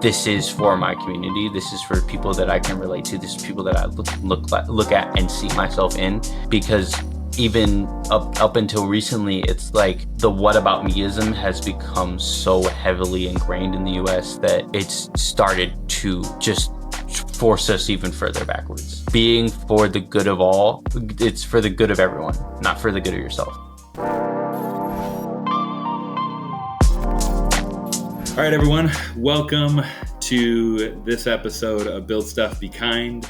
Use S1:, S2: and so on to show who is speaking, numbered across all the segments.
S1: this is for my community. This is for people that I can relate to. This is people that I look at and see myself in. Because even up until recently, it's like the what about meism has become so heavily ingrained in the US that it's started to just force us even further backwards. Being for the good of all, it's for the good of everyone, not for the good of yourself.
S2: All right, everyone, welcome to this episode of Build Stuff, Be Kind.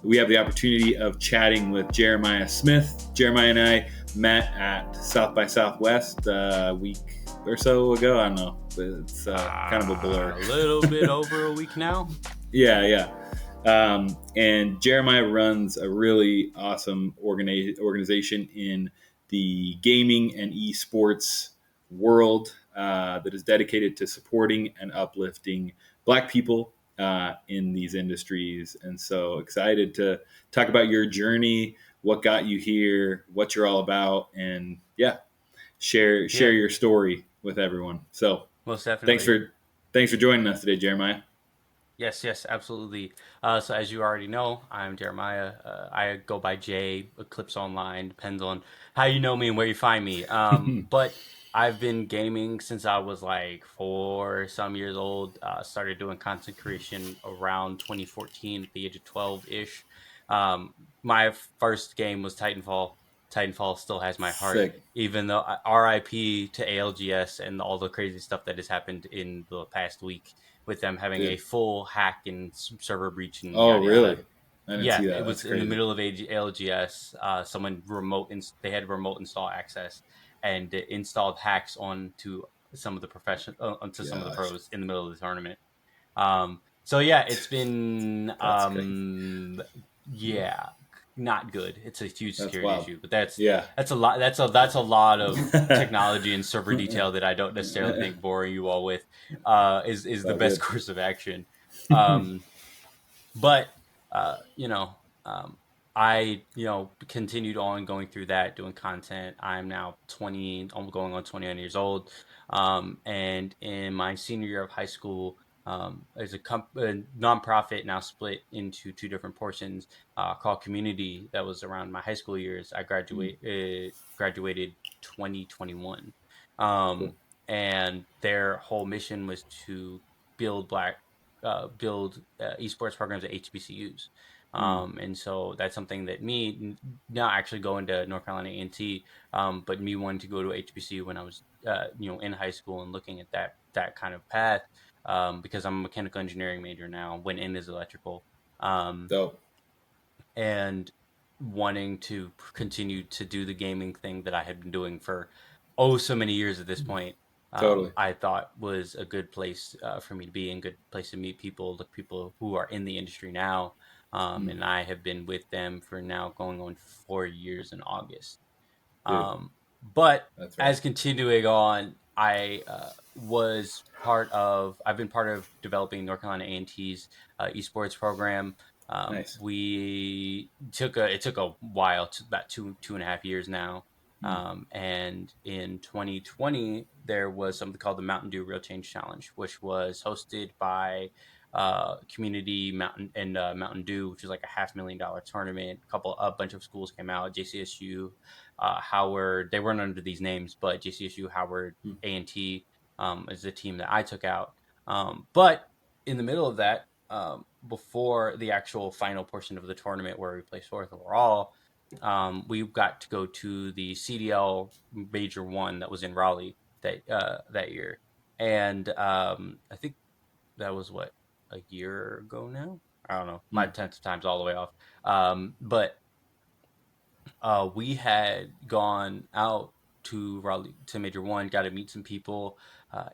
S2: We have the opportunity of chatting with Jeremiah Smith. Jeremiah and I met at South by Southwest a week or so ago. I don't know, but it's kind of a blur.
S1: A little bit over a week now.
S2: Yeah. And Jeremiah runs a really awesome organization in the gaming and esports world that is dedicated to supporting and uplifting Black people in these industries. And so excited to talk about your journey, what got you here, what you're all about, and share your story with everyone. So
S1: Most definitely.
S2: thanks for joining us today, Jeremiah.
S1: Yes, absolutely. So as you already know, I'm Jeremiah. I go by J, Eclipse Online, depends on how you know me and where you find me. But I've been gaming since I was like 4 some years old. Started doing content creation around 2014 at the age of 12-ish. My first game was Titanfall. Titanfall still has my heart,
S2: Sick.
S1: even though RIP to ALGS and all the crazy stuff that has happened in the past week with them having a
S2: Dude.
S1: full hack and server breach and
S2: Oh,
S1: yada
S2: really?
S1: yada.
S2: I didn't
S1: Yeah,
S2: see
S1: it
S2: that. That's
S1: was in the
S2: crazy.
S1: middle of ALGS. Someone they had remote install access and installed hacks onto some of the onto some of the
S2: Gosh,
S1: pros in the middle of the tournament. So yeah, it's been
S2: that's crazy.
S1: yeah, not good. It's a huge
S2: That's
S1: security
S2: wild.
S1: issue, but that's
S2: Yeah.
S1: that's a lot. That's a lot of technology and server detail that I don't necessarily think boring you all with is
S2: It's
S1: the
S2: all
S1: best
S2: good.
S1: course of action. Um, but you know, I continued on going through that, doing content. I'm now 20. I'm going on 21 years old, and in my senior year of high school. There's a nonprofit now split into two different portions called Community that was around my high school years. I graduated 2021,
S2: Cool.
S1: and their whole mission was to build esports programs at HBCUs.
S2: Mm.
S1: And so that's something that me not actually going to North Carolina A&T, but me wanting to go to HBCU when I was in high school and looking at that kind of path, because I'm a mechanical engineering major now, went in as electrical, um,
S2: Dope.
S1: and wanting to continue to do the gaming thing that I had been doing for so many years at this point.
S2: Totally.
S1: I thought was a good place for me to be, and good place to meet people, the people who are in the industry now.
S2: Mm.
S1: And I have been with them for now going on 4 years in August.
S2: Dude,
S1: But
S2: that's
S1: as
S2: right.
S1: continuing on, I've been part of developing North Carolina A&T's esports program.
S2: Nice.
S1: It took a while, about 2.5 years now.
S2: Mm.
S1: And in 2020, there was something called the Mountain Dew Real Change Challenge, which was hosted by Community Mountain Dew, which is like a $500,000 tournament. A bunch of schools came out. JCSU, Howard. They weren't under these names, but JCSU, Howard,
S2: Mm.
S1: A&T is the team that I took out. But in the middle of that, before the actual final portion of the tournament where we placed fourth overall, we got to go to the CDL Major One that was in Raleigh that year, and I think that was what, a year ago now. I don't know. My
S2: Mm.
S1: tenth time's all the way off. But we had gone out to Raleigh to Major One, got to meet some people.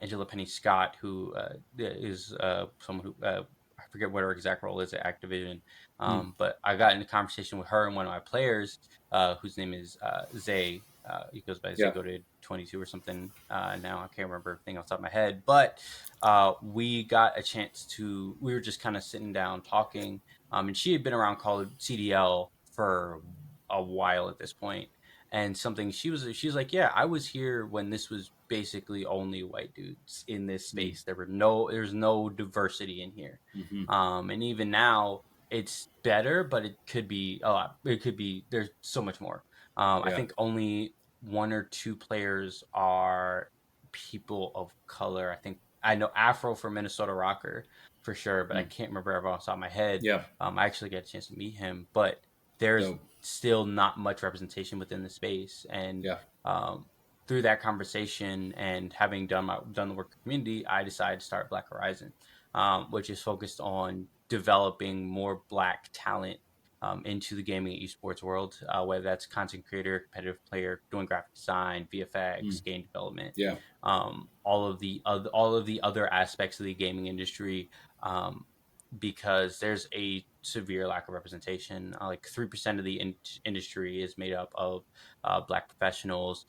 S1: Angela Penny Scott, who is someone who I forget what her exact role is at Activision,
S2: Mm.
S1: but I got in a conversation with her and one of my players, whose name is Zay. He goes by Zay
S2: Yeah.
S1: Go to 22 or something. Now I can't remember everything off the top of my head, but we got a chance to. We were just kind of sitting down talking, and she had been around Call of CDL for a while at this point, And something she's like, yeah, I was here when this was basically only white dudes in this
S2: Mm.
S1: space. There's no diversity in here.
S2: Hmm.
S1: And even now it's better, but it could be, there's so much more. I
S2: Yeah.
S1: think only one or two players are people of color. I think I know Afro for Minnesota Rocker for sure, but I
S2: Mm.
S1: can't remember everyone off the top of my head.
S2: Yeah.
S1: I actually got a chance to meet him, but there's
S2: Dope.
S1: still not much representation within the space. And
S2: Yeah.
S1: um, through that conversation and having done the work of community, I decided to start Black Horizon, which is focused on developing more Black talent into the gaming and esports world, whether that's content creator, competitive player, doing graphic design,
S2: Mm.
S1: VFX, game development,
S2: Yeah.
S1: all of the other aspects of the gaming industry. Um, because there's a severe lack of representation. Like 3% of the industry is made up of Black professionals,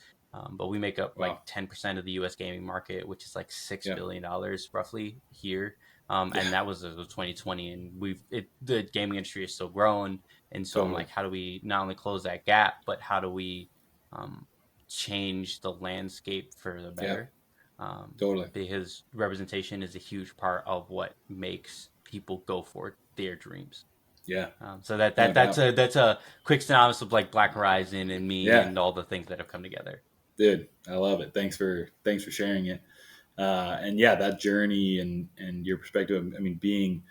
S1: but we make up like
S2: Wow.
S1: 10% of the U.S. gaming market, which is like
S2: Yeah.
S1: $6 billion roughly here.
S2: Yeah.
S1: And that was as of 2020, and the gaming industry is still growing. And so I'm
S2: Totally.
S1: like, how do we not only close that gap, but how do we um, change the landscape for the
S2: Yeah.
S1: better? um,
S2: Totally.
S1: because representation is a huge part of what makes people go for their dreams.
S2: Yeah.
S1: So
S2: No doubt.
S1: that's a quick synopsis of like Black Horizon and me
S2: Yeah.
S1: and all the things that have come together.
S2: Dude, I love it. Thanks for sharing it. And yeah, that journey and your perspective. I mean, being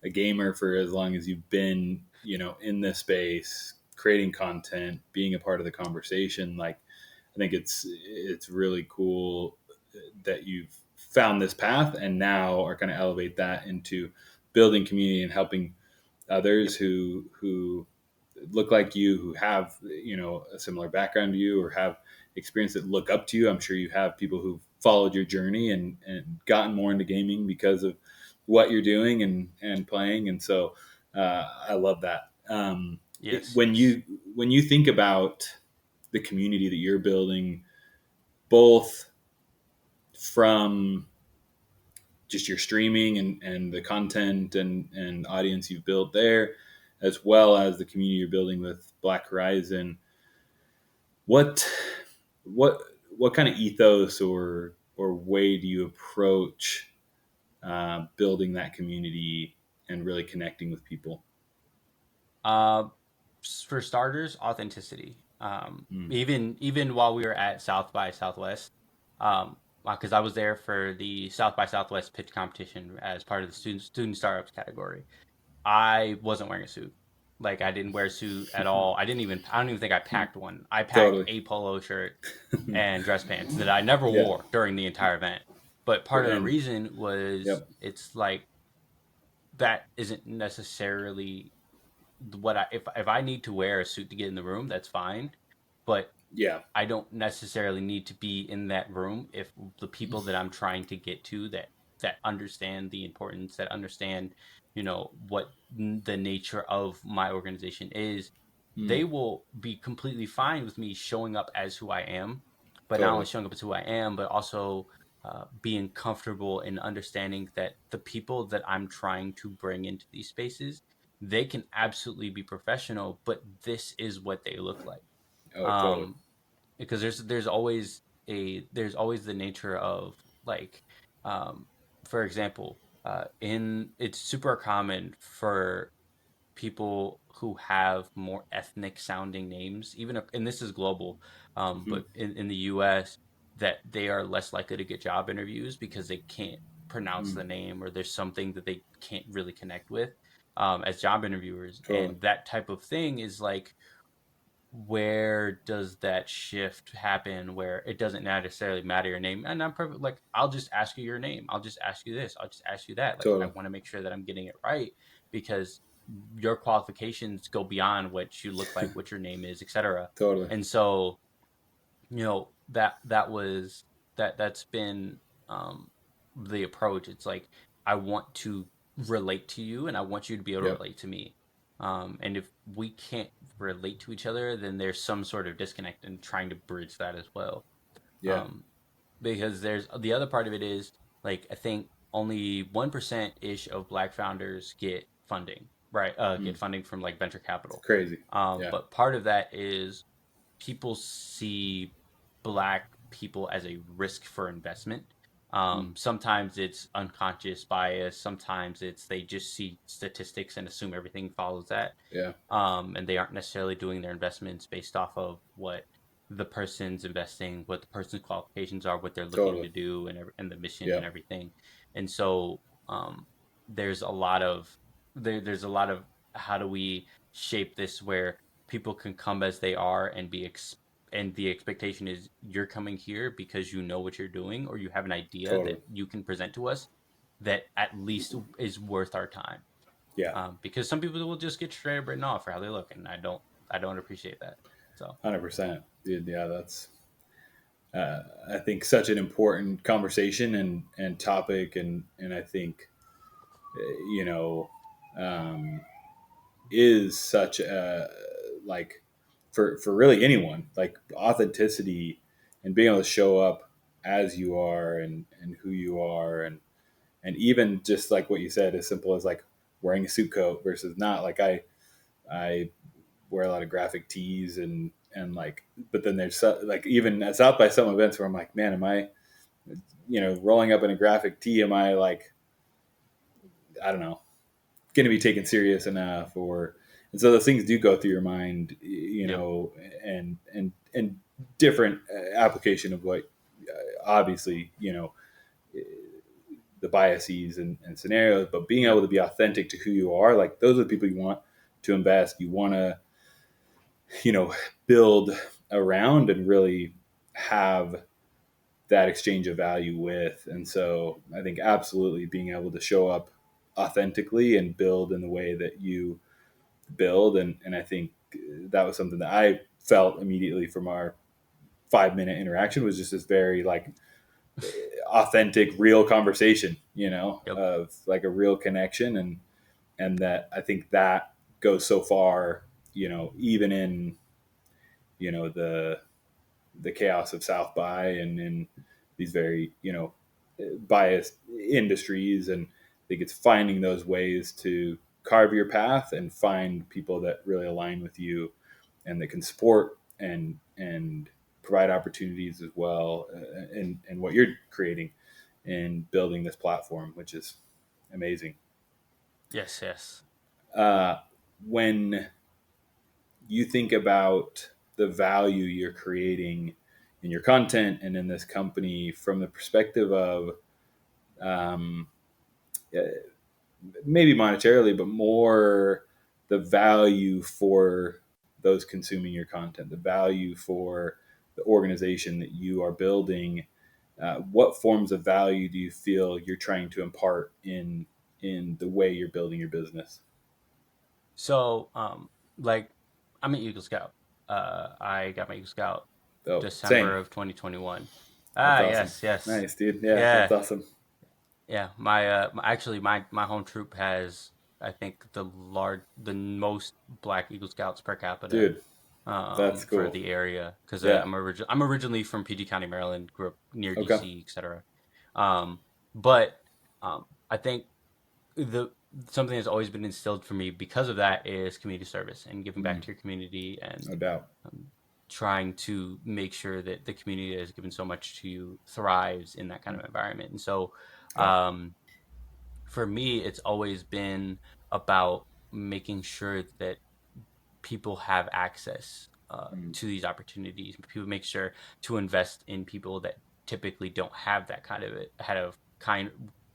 S2: a gamer for as long as you've been, in this space, creating content, being a part of the conversation. Like, I think it's really cool that you've found this path and now are going to elevate that into building community and helping others
S1: Yep.
S2: who look like you, who have a similar background to you or have experience that look up to you. I'm sure you have people who've followed your journey and gotten more into gaming because of what you're doing and playing. And so I love that.
S1: Yes.
S2: When
S1: Yes.
S2: you think about the community that you're building, both from just your streaming and the content and audience you've built there, as well as the community you're building with Black Horizon, what what what kind of ethos or way do you approach building that community and really connecting with people?
S1: Uh, for starters, authenticity.
S2: Mm.
S1: Even while we were at South by Southwest, because I was there for the South by Southwest pitch competition as part of the student startups category. I wasn't wearing a suit. Like I didn't wear a suit at all. I don't even think I packed one. I packed
S2: Totally.
S1: a polo shirt and dress pants that I never
S2: Yeah.
S1: wore during the entire event. But part of the
S2: And
S1: reason was
S2: yep.
S1: it's like that isn't necessarily what if I need to wear a suit to get in the room, that's fine. But
S2: Yeah.
S1: I don't necessarily need to be in that room if the people that I'm trying to get to that understand the importance, that understand, what the nature of my organization is,
S2: Mm.
S1: they will be completely fine with me showing up as who I am, but not only
S2: Totally.
S1: showing up as who I am, but also being comfortable in understanding that the people that I'm trying to bring into these spaces, they can absolutely be professional, but this is what they look like.
S2: Oh, totally.
S1: Um, because there's always the nature of like, um, for example, in it's super common for people who have more ethnic sounding names, even if, and this is global,
S2: Hmm.
S1: but in the US, that they are less likely to get job interviews because they can't pronounce
S2: Mm.
S1: the name or there's something that they can't really connect with as job interviewers.
S2: Totally.
S1: And that type of thing is like, where does that shift happen where it doesn't necessarily matter your name? And I'm perfect, like, I'll just ask you your name, I'll just ask you this, I'll just ask you that. Like, I
S2: Totally.
S1: want to make sure that I'm getting it right because your qualifications go beyond what you look like, what your name is, etc.
S2: Totally.
S1: And so, that was that's been the approach. It's like, I want to relate to you and I want you to be able to
S2: Yep.
S1: relate to me. And if we can't relate to each other, then there's some sort of disconnect and trying to bridge that as well.
S2: Yeah.
S1: um, because there's the other part of it is, like, I think only 1% ish of Black founders get funding, right?
S2: Mm.
S1: Get funding from like venture
S2: It's
S1: capital.
S2: crazy. Yeah.
S1: But part of that is people see black people as a risk for investment.
S2: Mm.
S1: Sometimes it's unconscious bias. Sometimes it's they just see statistics and assume everything follows that.
S2: Yeah,
S1: And they aren't necessarily doing their investments based off of what the person's investing, what the person's qualifications are, what they're looking
S2: totally.
S1: to do, and the mission
S2: Yeah,
S1: and everything. And so there's a lot of there's a lot of how do we shape this where people can come as they are and and the expectation is you're coming here because you know what you're doing or you have an idea
S2: totally.
S1: that you can present to us that at least is worth our time.
S2: Yeah,
S1: Because some people will just get straight up written off for how they look, and I don't appreciate that. So
S2: 100%, dude. Yeah, that's I think such an important conversation and topic, and I think you know um, is such a like for really anyone, like authenticity and being able to show up as you are and who you are, and even just like what you said, as simple as like wearing a suit coat versus not. Like I wear a lot of graphic tees and like, but then there's like even at South by some events where I'm like, man, am I rolling up in a graphic tee? Am I like, I don't know, going to be taken serious enough? Or and so those things do go through your mind,
S1: yep,
S2: and different application of what obviously the biases and scenarios, but being
S1: yep,
S2: able to be authentic to who you are, like those are the people you want to invest. You want to you know build around and really have that exchange of value with. And so I think absolutely being able to show up authentically and build in the way that you build. And I think that was something that I felt immediately from our 5 minute interaction was just this very like authentic, real conversation,
S1: yep.
S2: of like a real connection. And that I think that goes so far, even in, the chaos of South by and in these very biased industries. And I think it's finding those ways to carve your path and find people that really align with you and that can support and provide opportunities as well, in what you're creating and building this platform, which is amazing.
S1: Yes, yes.
S2: uh, when you think about the value you're creating in your content and in this company from the perspective of um, uh, maybe monetarily, but more the value for those consuming your content, the value for the organization that you are building. What forms of value do you feel you're trying to impart in the way you're building your business?
S1: So, like, I'm an Eagle Scout. I got my Eagle Scout
S2: Oh, same.
S1: December of 2021.
S2: That's
S1: Ah,
S2: awesome.
S1: yes, yes,
S2: Nice, dude. Yeah, that's
S1: yeah,
S2: awesome,
S1: yeah. Actually, my home troop has, I think, the most Black Eagle Scouts per capita
S2: dude. That's
S1: for
S2: cool.
S1: the area because
S2: Yeah.
S1: I'm originally from PG County, Maryland, grew up near
S2: Okay.
S1: DC, etc. But I think the something that's always been instilled for me because of that is community service and giving back
S2: Mm,
S1: to your community and
S2: no doubt.
S1: um, trying to make sure that the community that has given so much to you thrives in that kind of environment. And so,
S2: Yeah.
S1: um, for me, it's always been about making sure that people have access
S2: Mm,
S1: to these opportunities. People make sure to invest in people that typically don't have that kind of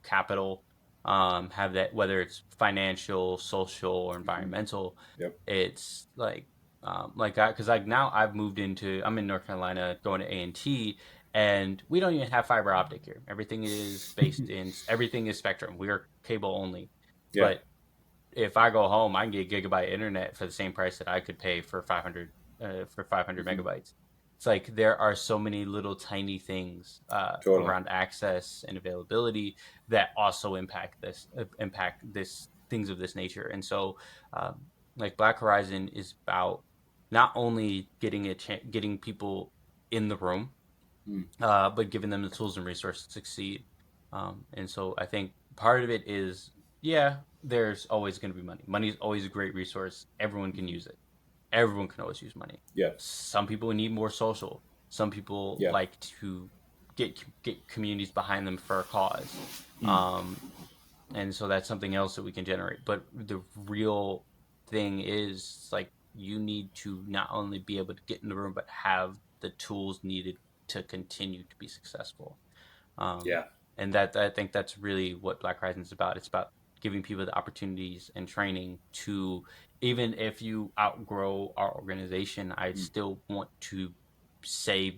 S1: capital, have that whether it's financial, social, or
S2: mm-hmm.
S1: environmental.
S2: Yep.
S1: It's like because like now I'm in North Carolina going to A&T, and we don't even have fiber optic here. Everything is spectrum. We are cable only,
S2: Yeah.
S1: but if I go home, I can get gigabyte internet for the same price that I could pay for 500
S2: Mm-hmm.
S1: megabytes. It's like there are so many little tiny things
S2: Totally.
S1: around access and availability that also impact this things of this nature. And so, um, like Black Horizon is about not only getting people in the room,
S2: Mm,
S1: but giving them the tools and resources to succeed. And so I think part of it is, yeah, there's always going to be money. Money is always a great resource. Everyone can
S2: mm-hmm.
S1: use it. everyone can always use money.
S2: Yeah.
S1: Some people need more social. Some people
S2: Yeah.
S1: like to get communities behind them for a cause.
S2: Mm.
S1: And so that's something else that we can generate. But the real thing is like you need to not only be able to get in the room, but have the tools needed to continue to be successful. Um,
S2: Yeah.
S1: and that I think that's really what Black Rising is about. It's about giving people the opportunities and training to, even if you outgrow our organization, I
S2: Mm.
S1: still want to say,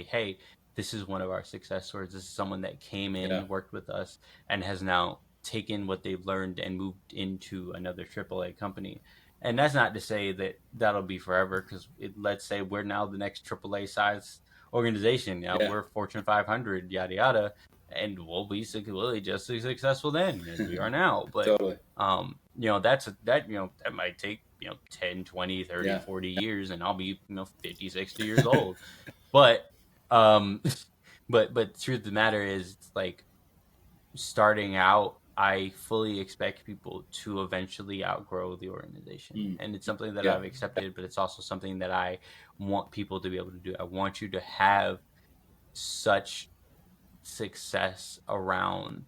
S1: hey, this is one of our success stories. This is someone that came
S2: Yeah.
S1: in, worked with us, and has now taken what they've learned and moved into another AAA company. And that's not to say that that'll be forever, because let's say we're now the next AAA size organization. Yeah,
S2: Yeah.
S1: we're Fortune 500, yada yada, and we'll be really just as successful then as we are now. But
S2: Totally.
S1: that might take 10, 20, 30,
S2: Yeah.
S1: 40 years, and I'll be 50, 60 years old. But um, but the truth of the matter is, it's like starting out, I fully expect people to eventually outgrow the organization.
S2: Mm.
S1: And it's something that
S2: Yeah.
S1: I've accepted, but it's also something that I want people to be able to do. I want you to have such success around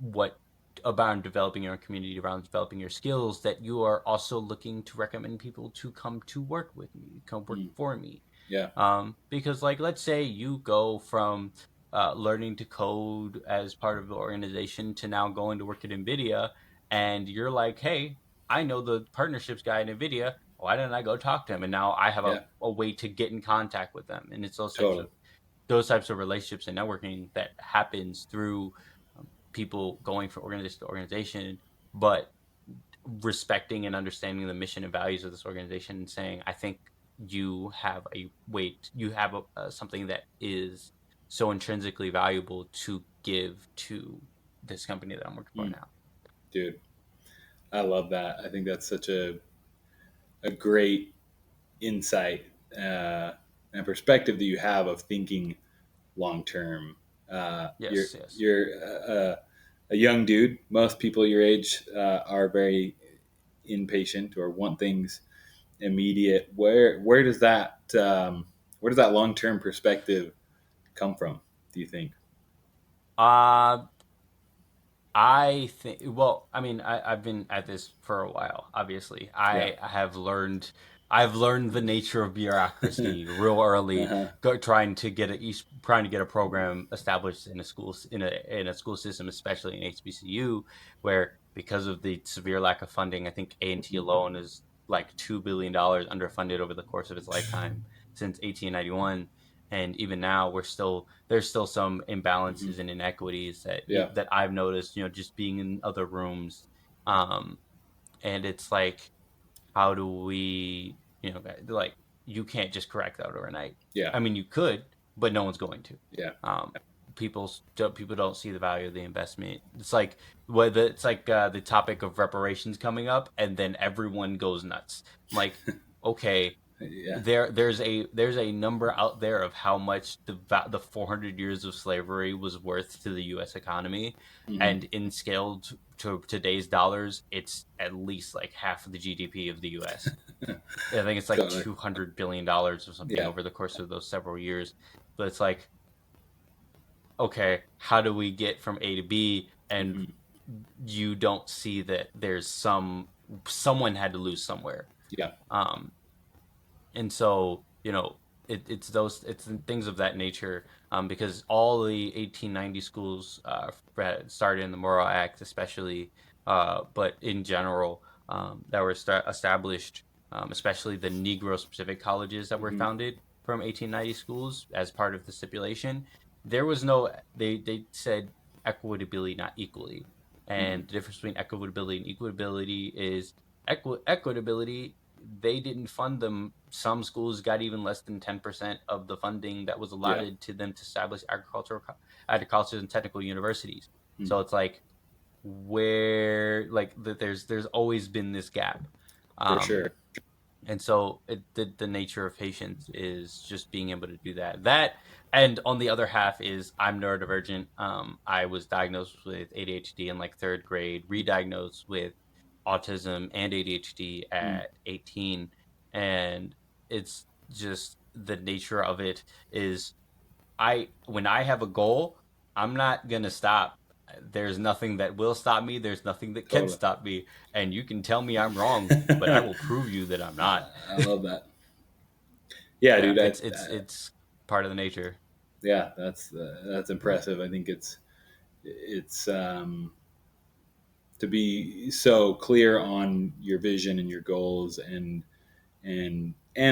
S1: what about developing your community, around developing your skills, that you are also looking to recommend people to come to work with me, come work
S2: Mm.
S1: for me.
S2: Yeah.
S1: Because like, let's say you go from learning to code as part of the organization to now going to work at NVIDIA, and you're like, hey, I know the partnerships guy at NVIDIA. Why didn't I go talk to him? And now I have
S2: Yeah.
S1: a way to get in contact with them. And it's
S2: Totally.
S1: those types of relationships and networking that happens through people going from organization to organization, but respecting and understanding the mission and values of this organization, and saying, I think you have something that is so intrinsically valuable to give to this company that I'm working for
S2: Mm.
S1: now.
S2: Dude, I love that. I think that's such a great insight and perspective that you have of thinking long term. You're
S1: Yes, yes.
S2: you're a young dude. Most people your age are very impatient or want things immediate. Where does that long term perspective come from? Do you think?
S1: Uh, I think, well, I mean, I've been at this for a while. Obviously,
S2: Yeah.
S1: I've learned the nature of bureaucracy real early,
S2: Uh-huh.
S1: trying to get a program established in a school system, especially in HBCU, where because of the severe lack of funding, I think A&T alone is like $2 billion underfunded over the course of its lifetime since 1891. And even now, there's still some
S2: Hmm.
S1: imbalances and inequities
S2: Yeah.
S1: that I've noticed, just being in other rooms. um and it's like, how do we, like, you can't just correct that overnight.
S2: Yeah.
S1: I mean, you could, but no one's going to.
S2: Yeah.
S1: um people don't see the value of the investment. It's like the topic of reparations coming up, and then everyone goes nuts. I'm like, okay,
S2: Yeah.
S1: there's a number out there of how much the 400 years of slavery was worth to the U.S. economy,
S2: Hmm.
S1: and in scale to today's dollars, it's at least like half of the GDP of the U.S. I think it's like
S2: Totally.
S1: $200 billion or something
S2: Yeah.
S1: over the course of those several years. But it's like, okay, how do we get from A to B? And
S2: Hmm.
S1: you don't see that there's someone had to lose somewhere.
S2: Yeah.
S1: Um, and so it's things of that nature, because all the 1890 schools started in the Morrill Act, especially, but in general, that were established, especially the Negro specific colleges that were
S2: Hmm.
S1: founded from 1890 schools as part of the stipulation. There was no, they said equitability, not equally.
S2: Hmm.
S1: And the difference between equitability and equitability is equitability, they didn't fund them. Some schools got even less than 10% of the funding that was
S2: Yeah.
S1: allotted to them to establish agriculture and technical universities.
S2: Hmm.
S1: So it's like, where, like, there's always been this gap.
S2: For
S1: um
S2: sure.
S1: and so the nature of patience is just being able to do that. And on the other half is, I'm neurodivergent. I was diagnosed with ADHD in like third grade, re-diagnosed with autism and ADHD
S2: Hmm.
S1: at 18. and it's just the nature of it is I when I have a goal, I'm not gonna stop. There's nothing that will stop me. There's nothing that can
S2: Totally.
S1: stop me. And you can tell me I'm wrong, but I will prove you that I'm not.
S2: I love that. Yeah,
S1: Yeah,
S2: dude.
S1: it's part of the nature.
S2: Yeah, that's impressive. I think it's to be so clear on your vision and your goals, and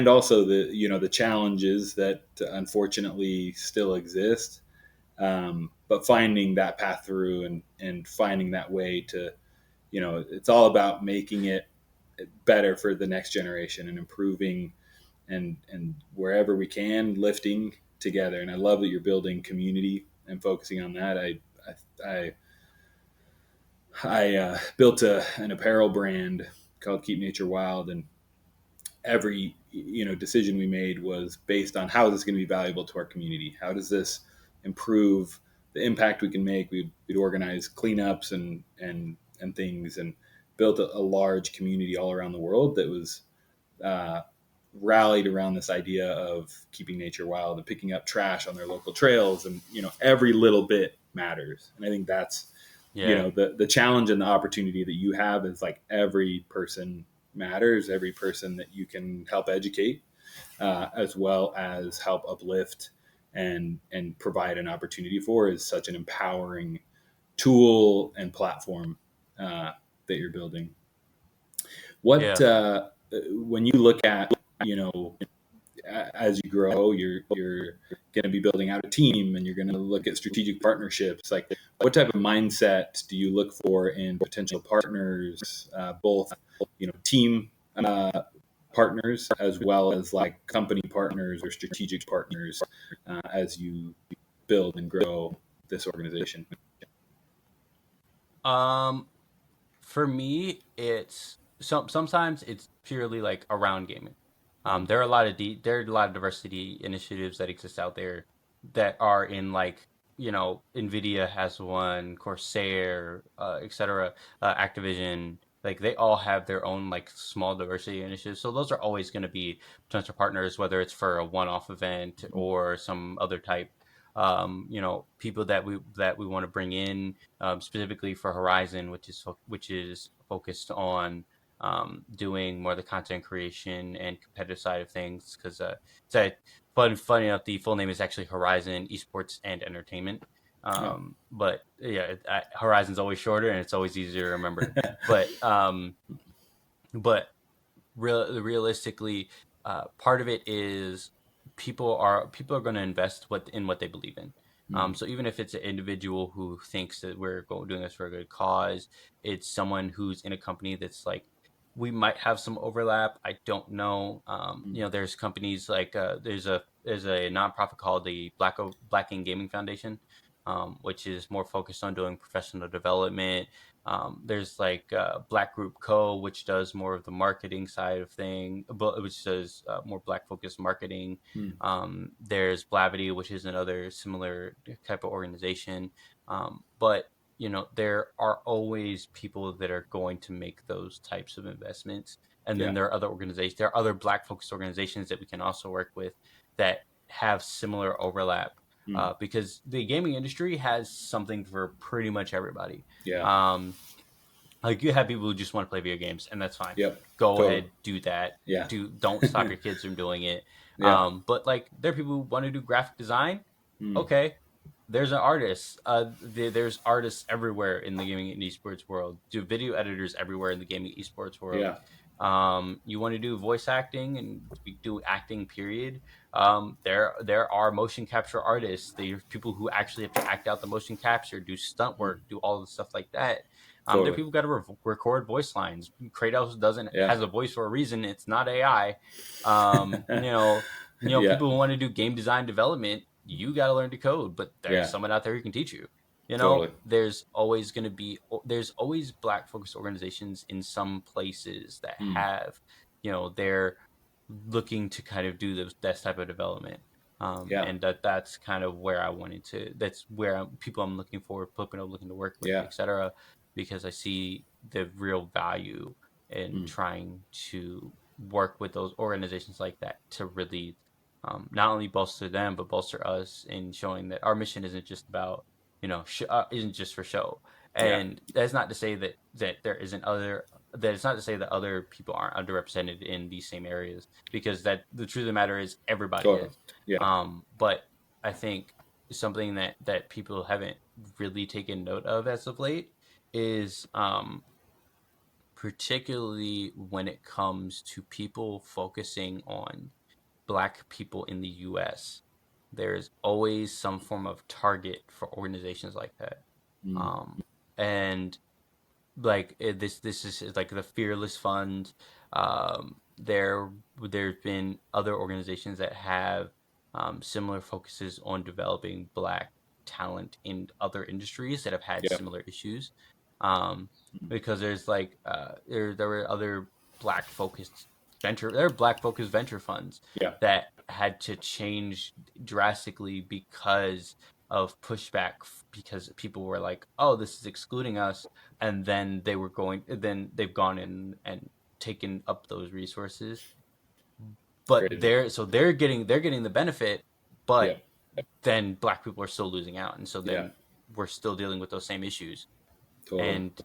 S2: also the challenges that unfortunately still exist, but finding that path through, and finding that way to, it's all about making it better for the next generation and improving, and wherever we can, lifting together. And I love that you're building community and focusing on that. I built an apparel brand called Keep Nature Wild, and every decision we made was based on how is this going to be valuable to our community? How does this improve the impact we can make? We'd organize cleanups and things, and built a large community all around the world that was uh, rallied around this idea of keeping nature wild and picking up trash on their local trails. And every little bit matters. And I think that's
S1: Yeah,
S2: the challenge and the opportunity that you have is like every person matters, every person that you can help educate, as well as help uplift and provide an opportunity for, is such an empowering tool and platform that you're building. What
S1: yeah.
S2: when you look at, as you grow, you're going to be building out a team, and you're going to look at strategic partnerships. Like, what type of mindset do you look for in potential partners, both team partners as well as like company partners or strategic partners, as you build and grow this organization?
S1: Um, for me, it's sometimes it's purely like around gaming.
S2: Mm,
S1: There are a lot of there are a lot of diversity initiatives that exist out there that are in like Nvidia has one, Corsair, etc., Activision. Like they all have their own like small diversity initiatives. So those are always going to be potential partners, whether it's for a one-off event
S2: mm,
S1: or some other type. People that we want to bring in specifically for Horizon, which is focused on doing more of the content creation and competitive side of things. Because it's funny enough, the full name is actually Horizon Esports and Entertainment.
S2: oh.
S1: But yeah, Horizon's always shorter and it's always easier to remember. But but realistically, part of it is people are going to invest what they believe in.
S2: Mm,
S1: So even if it's an individual who thinks that doing this for a good cause, it's someone who's in a company that's like we might have some overlap. I don't know.
S2: mm,
S1: There's companies like there's a nonprofit called the Black Ink Gaming Foundation, which is more focused on doing professional development. There's like Black Group Co, which does more of the marketing side of thing, but which does more Black focused marketing.
S2: mm.
S1: There's Blavity, which is another similar type of organization. But there are always people that are going to make those types of investments, and then
S2: Yeah.
S1: there are other organizations. There are other Black focused organizations that we can also work with that have similar overlap.
S2: Mm,
S1: Because the gaming industry has something for pretty much everybody.
S2: yeah.
S1: um, like you have people who just want to play video games, and that's fine.
S2: Yep.
S1: Go
S2: Totally.
S1: ahead, do that.
S2: Yeah.
S1: Don't stop your kids from doing it.
S2: Yeah.
S1: But like there are people who want to do graphic design.
S2: Mm,
S1: Okay, there's an artist. There's artists everywhere in the gaming and esports world. Do video editors everywhere in the gaming esports world.
S2: yeah.
S1: You want to do voice acting and we do acting. Period. There are motion capture artists. There are people who actually have to act out the motion capture, do stunt
S2: Mm,
S1: work, do all the stuff like that. There are
S2: totally.
S1: people who got to record voice lines. Kratos doesn't
S2: Yeah.
S1: has a voice for a reason. It's not AI.
S2: Yeah.
S1: People who want to do game design development, you got to learn to code, but there's
S2: Yeah.
S1: someone out there who can teach you.
S2: Totally.
S1: There's always Black focused organizations in some places that
S2: Mm,
S1: have, they're looking to kind of do that type of development.
S2: yeah.
S1: And that's kind of where I wanted to. That's where people I'm looking for, people I'm looking to work with,
S2: Yeah.
S1: etc. Because I see the real value in
S2: Mm,
S1: trying to work with those organizations like that to really not only bolster them but bolster us in showing that our mission isn't just about isn't just for show.
S2: Yeah.
S1: And that's not to say that there isn't other that it's not to say that other people aren't underrepresented in these same areas, because that the truth of the matter is everybody
S2: Totally.
S1: is.
S2: Yeah.
S1: But I think something that people haven't really taken note of as of late is particularly when it comes to people focusing on Black people in the US. There's always some form of target for organizations like that.
S2: Mm.
S1: And like this is like the Fearless Fund. There's been other organizations that have similar focuses on developing Black talent in other industries that have had
S2: Yeah.
S1: similar issues. Um,
S2: Mm.
S1: because there's like there were other Black focused venture funds
S2: Yeah.
S1: that had to change drastically because of pushback, because people were like, oh, this is excluding us, and then they've gone in and taken up those resources, but
S2: Crazy.
S1: they're getting the benefit,
S2: Yeah.
S1: but then Black people are still losing out, and so
S2: Yeah.
S1: then we're still dealing with those same issues.
S2: Totally.
S1: And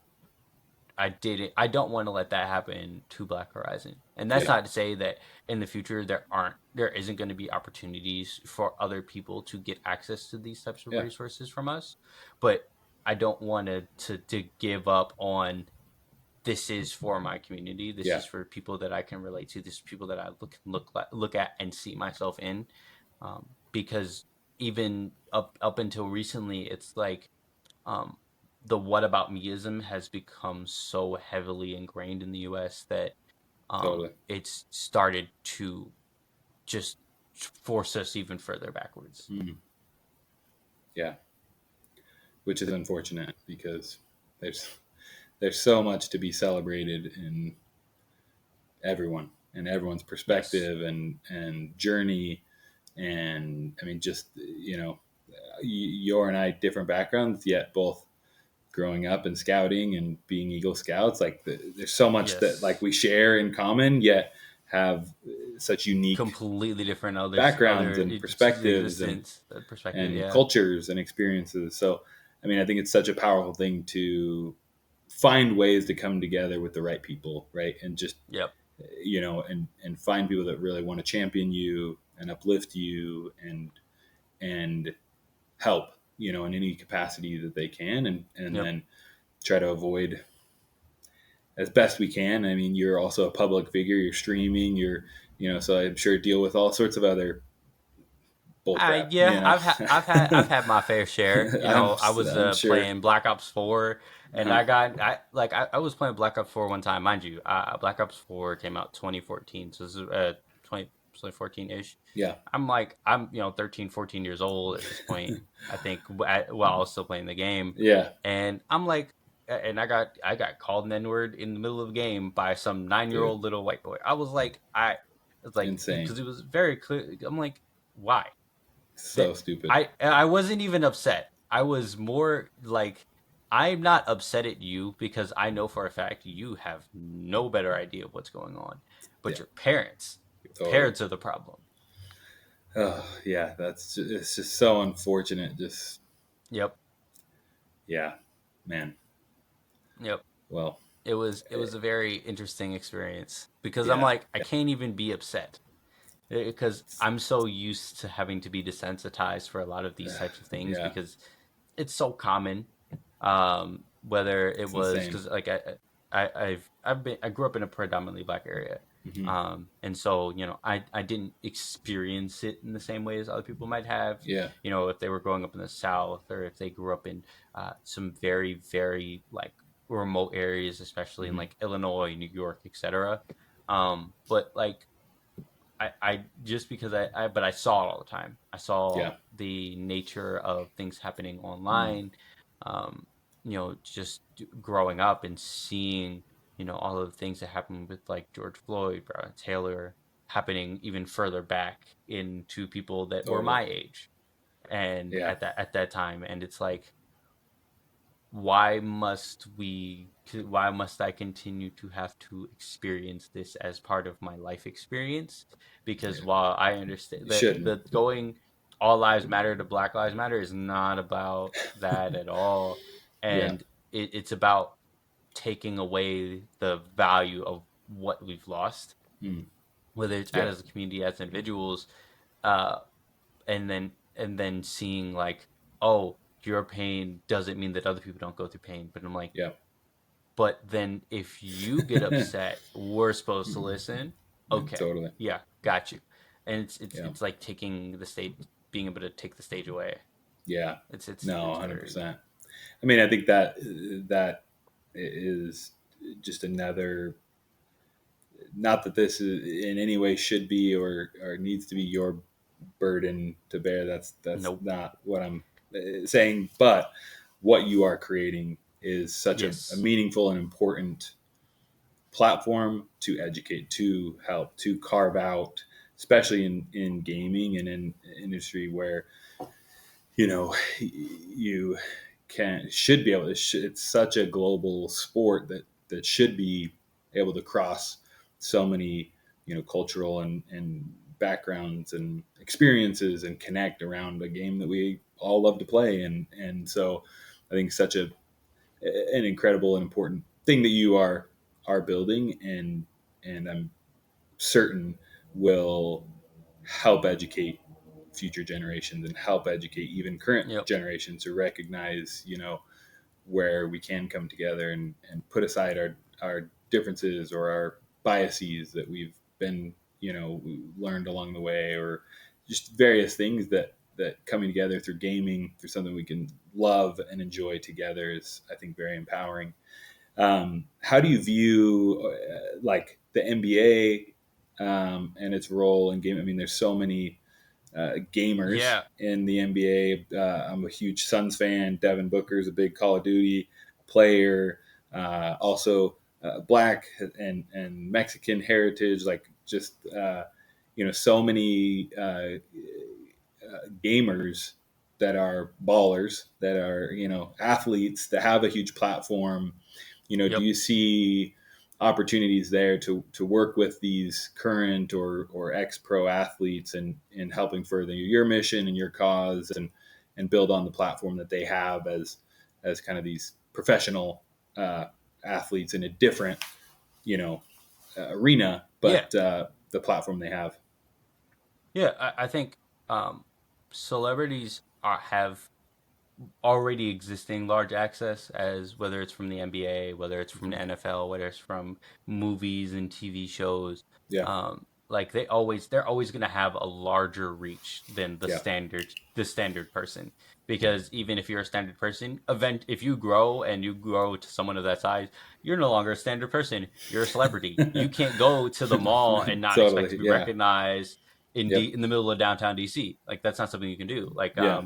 S1: I don't want to let that happen to Black Horizon. And that's
S2: Yeah.
S1: not to say that in the future there isn't going to be opportunities for other people to get access to these types of
S2: Yeah.
S1: resources from us, but I don't want to give up on, this is for my community. This
S2: Yeah.
S1: is for people that I can relate to. This is people that I look at and see myself in. Because even up until recently, it's like um, the what about meism has become so heavily ingrained in the U.S. that
S2: Totally.
S1: it's started to just force us even further backwards.
S2: Mm. Yeah. Which is unfortunate because there's there's so much to be celebrated in everyone and everyone's
S1: Yes.
S2: perspective and journey. And I mean, just your and I different backgrounds, yet both growing up in scouting and being Eagle Scouts. Like there's so much that like
S1: Yes.
S2: we share in common, yet have such unique
S1: Completely different
S2: backgrounds
S1: other
S2: and perspectives
S1: existence perspective.
S2: and
S1: Yeah.
S2: cultures and experiences. So, I mean, I think it's such a powerful thing to find ways to come together with the right people, right? And just,
S1: Yep.
S2: and find people that really want to champion you and uplift you and help, in any capacity that they can. And
S1: Yep.
S2: then try to avoid as best we can. I mean, you're also a public figure, you're streaming, so I'm sure deal with all sorts of other bullcrap,
S1: Yeah, I've had my fair share.
S2: I'm,
S1: I was
S2: I'm sure.
S1: playing Black Ops 4, and
S2: Uh-huh.
S1: I was playing Black Ops 4 one time, mind you. Black Ops 4 came out 2014, so this is 2014 ish.
S2: Yeah.
S1: I'm 13, 14 years old at this point. I think while I was still playing the game,
S2: Yeah.
S1: and I got called an N word in the middle of the game by some 9 year
S2: Dude.
S1: old little white boy. I was like, it's like,
S2: Insane.
S1: because it was very clear. I'm like, why?
S2: So
S1: That
S2: stupid.
S1: I wasn't even upset. I was more like, I'm not upset at you because I know for a fact you have no better idea of what's going on. But
S2: Yeah.
S1: your
S2: Totally.
S1: parents are the problem.
S2: Oh, yeah. It's just so unfortunate. Just,
S1: Yep.
S2: yeah, man.
S1: Yep.
S2: Well,
S1: It was a very interesting experience because I'm
S2: yeah.
S1: like, I can't even be upset because I'm so used to having to be desensitized for a lot of these types of things
S2: Yeah.
S1: because it's so common. Whether it
S2: It's
S1: was
S2: insane.
S1: because like I grew up in a predominantly Black area,
S2: Hmm.
S1: and so I didn't experience it in the same way as other people might have.
S2: Yeah.
S1: If they were growing up in the South, or if they grew up in some very very like remote areas, especially in
S2: Hmm.
S1: like Illinois, New York, etc. But like I just because but I saw it all the time. I saw
S2: Yeah.
S1: the nature of things happening
S2: Mm.
S1: online. Um, just growing up and seeing, all of the things that happened with like George Floyd, Breonna Taylor, happening even further back into people that were
S2: Totally.
S1: my age and
S2: Yeah.
S1: at that time. And it's like, why must I continue to have to experience this as part of my life experience? Because
S2: Yeah.
S1: while I understand
S2: You
S1: that
S2: shouldn't.
S1: the going all lives matter to Black Lives Matter is not about that at all.
S2: Yeah.
S1: And it's about taking away the value of what we've lost,
S2: Mm.
S1: whether it's
S2: Yeah.
S1: as a community, as individuals, uh, and then seeing like, oh, your pain doesn't mean that other people don't go through pain. But I'm like,
S2: Yeah.
S1: but then if you get upset, we're supposed to listen. Okay,
S2: Totally.
S1: yeah, got you. And it's
S2: Yeah.
S1: it's like taking the stage, being able to take the stage away.
S2: Yeah.
S1: It's it's
S2: No,
S1: it's very
S2: 100%. I mean, I think that that is just another, not that this is in any way should be or needs to be your burden to bear. That's
S1: nope.
S2: not what I'm saying. But what you are creating is such a
S1: Yes.
S2: meaningful and important platform to educate, to help, to carve out, especially in gaming and in industry where you can should be able to. It's such a global sport that should be able to cross so many cultural and backgrounds and experiences and connect around a game that we all love to play. And so I think such an incredible and important thing that you are building, and I'm certain will help educate future generations and help educate even current
S1: Yep.
S2: generations to recognize where we can come together and put aside our differences or our biases that we've been learned along the way, or just various things that coming together through gaming, through something we can love and enjoy together, is I think very empowering. How do you view like the NBA and its role in game? I mean, there's so many gamers
S1: Yeah.
S2: in the NBA. I'm a huge Suns fan. Devin Booker's a big Call of Duty player. Also, black and Mexican heritage. Like just so many gamers that are ballers, that are athletes that have a huge platform. Do
S1: Yep.
S2: you see opportunities there to work with these current or ex pro athletes and in helping further your mission and your cause, and build on the platform that they have as kind of these professional uh, athletes in a different you know arena,
S1: Yeah.
S2: but the platform they have?
S1: Yeah. I think um, celebrities have already existing large access, as whether it's from the NBA, whether it's from the NFL, whether it's from movies and TV shows.
S2: Yeah,
S1: Like they're always going to have a larger reach than
S2: yeah,
S1: the standard person. Because even if you're a standard person, if you grow and you grow to someone of that size, you're no longer a standard person. You're a celebrity. You can't go to the mall and not expect to
S2: totally.
S1: be
S2: Yeah,
S1: recognized
S2: yep,
S1: in the middle of downtown DC. Like that's not something you can do. Like
S2: yeah.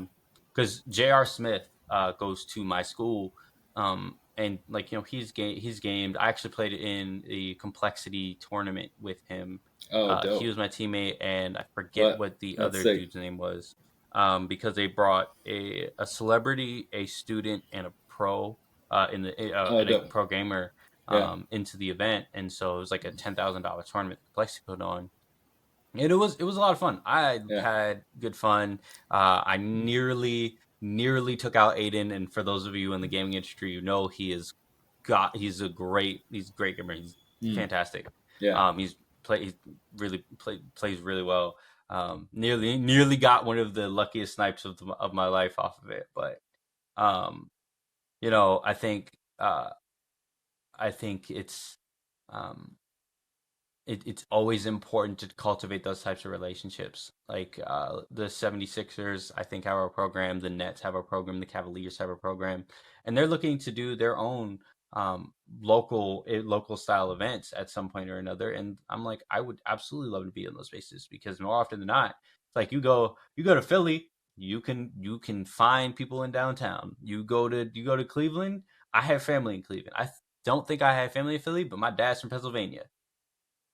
S1: because J.R. Smith goes to my school, and like he's gamed. I actually played in the complexity tournament with him.
S2: Oh,
S1: He
S2: dope.
S1: was my teammate, and I forget
S2: What?
S1: what the
S2: That's
S1: other
S2: sick.
S1: dude's name was. Because they brought a celebrity, a student, and a pro
S2: Oh,
S1: and a
S2: dope.
S1: pro gamer
S2: Yeah,
S1: into the event, and so it was like a $10,000 tournament that Complexity put on, and it was a lot of fun. I
S2: yeah.
S1: had good fun. I nearly took out Aiden, and for those of you in the gaming industry, he's a great gamer. He's
S2: Mm,
S1: fantastic.
S2: yeah.
S1: He's plays really well. Nearly got one of the luckiest snipes of my life off of it, but um, I think it's um it's always important to cultivate those types of relationships. Like the 76ers, I think, have a program. The Nets have a program. The Cavaliers have a program. And they're looking to do their own local style events at some point or another. And I'm like, I would absolutely love to be in those spaces, because more often than not, it's like you go to Philly, you can find people in downtown. You go to Cleveland. I have family in Cleveland. Don't think I have family in Philly, but my dad's from Pennsylvania.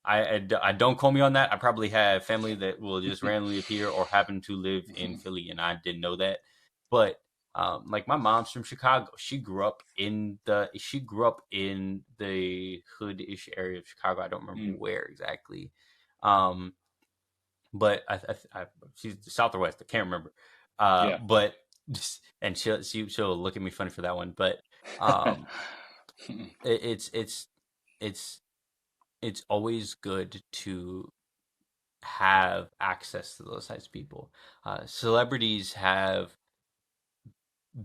S1: I don't quote me on that. I probably have family that will just randomly appear or happen to live in Philly, and I didn't know that. But Like my mom's from Chicago. She grew up in the hood-ish area of Chicago. I don't remember
S2: Mm.
S1: where exactly. Um, but she's south or west. I can't remember.
S2: Yeah.
S1: But and she'll look at me funny for that one. But um, it, it's it's always good to have access to those types of people. Celebrities have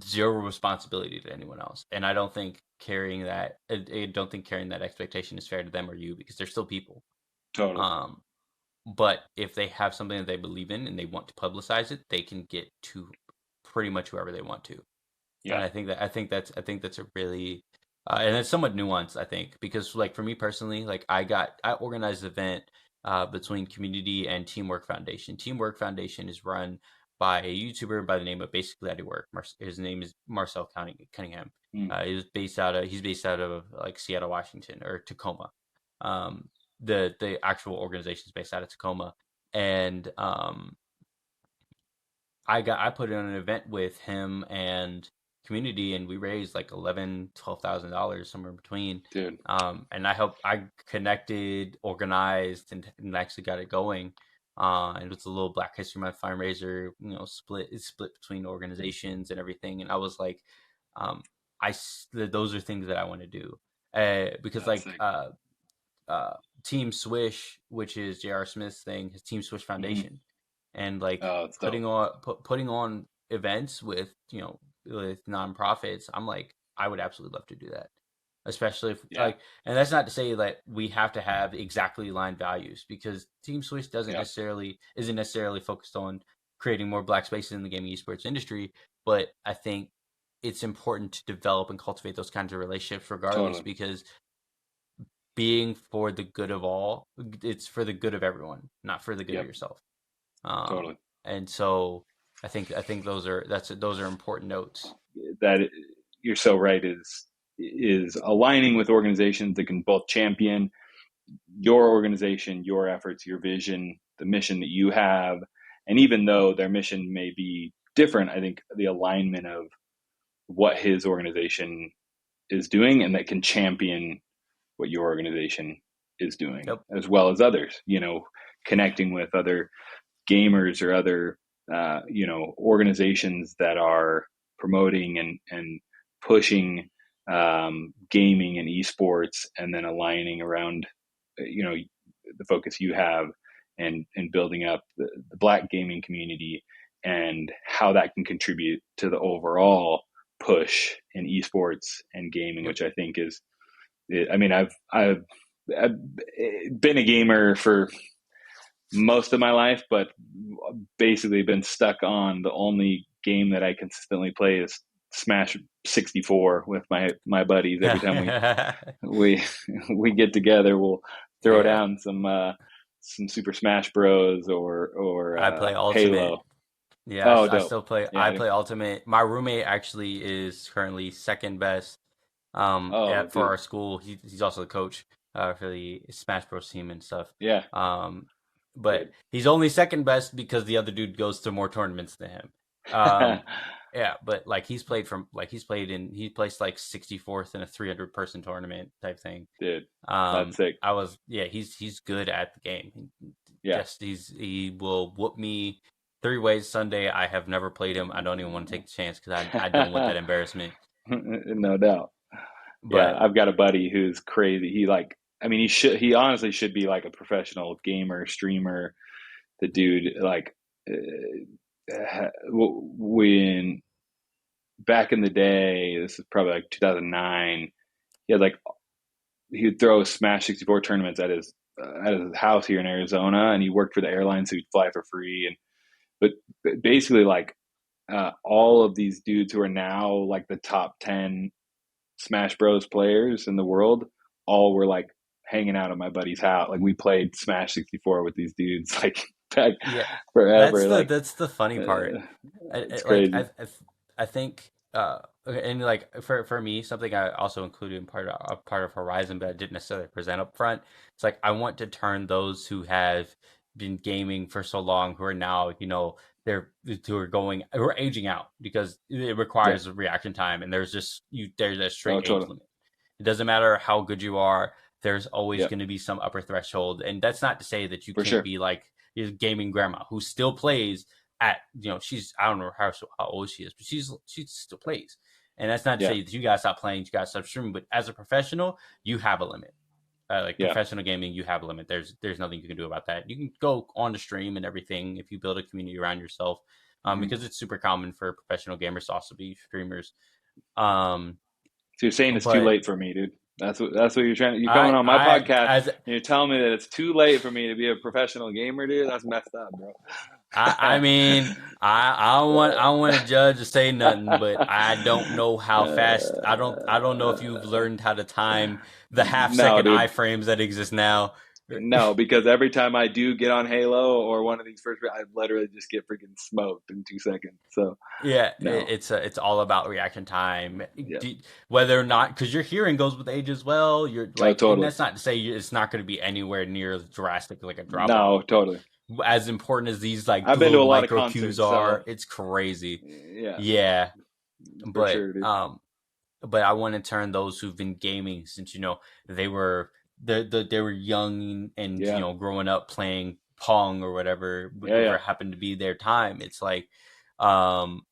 S1: zero responsibility to anyone else, and I don't think carrying that expectation is fair to them or you because they're still people.
S2: Totally.
S1: Um, but if they have something that they believe in and they want to publicize it, they can get to pretty much whoever they want to. And
S2: Yeah.
S1: I think that's a really and it's somewhat nuanced, I think, because like for me personally, like I organized an event between community and Teamwork Foundation. Teamwork Foundation is run by a YouTuber by the name of Basically How to Work. His name is Marcel Cunningham.
S2: Mm.
S1: He's based out of like Seattle, Washington, or Tacoma. Um, the actual organization is based out of Tacoma, and I put on an event with him and community, and we raised like 11, $12,000 somewhere in between.
S2: Dude.
S1: And I connected, organized, and actually got it going. And it was a little Black History Month fundraiser, split between organizations and everything. And I was like, um, those are things that I want to do, because
S2: That's
S1: like
S2: sick.
S1: uh, Team Swish, which is J.R. Smith's thing, his Team Swish
S2: Hmm.
S1: Foundation, and like
S2: Oh, it's dope.
S1: putting on events with nonprofits. I'm like, I would absolutely love to do that, especially if
S2: Yeah.
S1: like, and that's not to say that we have to have exactly aligned values because Team Swish
S2: Yeah.
S1: isn't necessarily focused on creating more black spaces in the gaming esports industry, but I think it's important to develop and cultivate those kinds of relationships regardless
S2: Totally.
S1: because being for the good of all, it's for the good of everyone, not for the good of
S2: Yep.
S1: yourself. Um,
S2: Totally.
S1: and so I think those are important notes.
S2: That you're so right is aligning with organizations that can both champion your organization, your efforts, your vision, the mission that you have. And even though their mission may be different, I think the alignment of what his organization is doing and that can champion what your organization is doing
S1: Yep.
S2: as well as others, connecting with other gamers or other, organizations that are promoting and pushing gaming and esports and then aligning around, the focus you have and building up the black gaming community and how that can contribute to the overall push in esports and gaming,
S1: Yep.
S2: which I think is, I mean, I've been a gamer for most of my life, but basically been stuck on the only game that I consistently play is Smash 64 with my buddies. Every time we we get together, we'll throw
S1: Yeah.
S2: down some Super Smash Bros or
S1: I play Ultimate.
S2: Halo.
S1: Yeah,
S2: Oh,
S1: I
S2: dope.
S1: still play. I
S2: Yeah.
S1: play Ultimate. My roommate actually is currently second best.
S2: Oh,
S1: For
S2: dude.
S1: our school, he's also the coach for the Smash Bros team and stuff.
S2: Yeah,
S1: Um, but
S2: dude.
S1: he's only second best because the other dude goes to more tournaments than him. Um, yeah, but like he placed like 64th in a 300-person tournament type thing.
S2: Dude, that's sick.
S1: He's good at the game.
S2: Yeah.
S1: He will whoop me three ways Sunday. I have never played him. I don't even want to take the chance because I don't want that embarrassment.
S2: No doubt. Yeah,
S1: But
S2: I've got a buddy who's crazy. I mean, he honestly should be like a professional gamer, streamer. The dude, like, when back in the day, this is probably like 2009, he had like, he would throw Smash 64 tournaments at his house here in Arizona, and he worked for the airline, so he'd fly for free. But basically, like, all of these dudes who are now like the top 10 Smash Bros players in the world all were like hanging out at my buddy's house. Like we played Smash 64 with these dudes like back
S1: yeah,
S2: forever. Like
S1: that's the funny part.
S2: uh, it's
S1: Like
S2: crazy.
S1: I think and like for me something I also included in part of Horizon, but I didn't necessarily present up front. It's like I want to turn those who have been gaming for so long who are now, who are aging out because it
S2: Yeah.
S1: requires a reaction time, and there's a
S2: Oh,
S1: straight age
S2: totally.
S1: limit. It doesn't matter how good you are. There's always
S2: Yeah,
S1: going to be some upper threshold, and that's not to say that you
S2: for
S1: can't
S2: sure.
S1: be like your gaming grandma who still plays at, she's, I don't know how old she is, but she still plays. And that's not to
S2: Yeah.
S1: say that you guys stop playing, you guys stop streaming, but as a professional, you have a limit. Like
S2: Yeah.
S1: professional gaming, you have a limit. There's nothing you can do about that. You can go on the stream and everything if you build a community around yourself,
S2: Hmm.
S1: because it's super common for professional gamers to also be streamers. Um,
S2: So you're saying it's too
S1: but
S2: late for me, dude. That's what you're trying to, you're coming on my podcast
S1: as
S2: and you're telling me that it's too late for me to be a professional gamer, dude. That's messed up, bro.
S1: I mean, I don't want to judge or say nothing, but I don't know how fast. I don't know if you've learned how to time the half
S2: no,
S1: second
S2: dude.
S1: iframes that exist now.
S2: No, because every time I do get on Halo or one of these first, I literally just get freaking smoked in 2 seconds. So
S1: Yeah,
S2: no,
S1: it's all about reaction time.
S2: yeah,
S1: Whether or not, because your hearing goes with age as well. You're
S2: oh,
S1: like, and
S2: totally.
S1: that's not to say it's not going to be anywhere near as drastic like a drop off,
S2: No,
S1: but
S2: totally.
S1: as important as these like
S2: I've been to
S1: little
S2: a lot of
S1: micro cues
S2: concerts, so
S1: are, it's crazy.
S2: yeah,
S1: Yeah,
S2: for
S1: but
S2: sure, dude.
S1: but I want to turn those who've been gaming since they were they were young and
S2: Yeah,
S1: growing up playing Pong or
S2: yeah,
S1: whatever
S2: yeah,
S1: happened to be their time. It's like, um,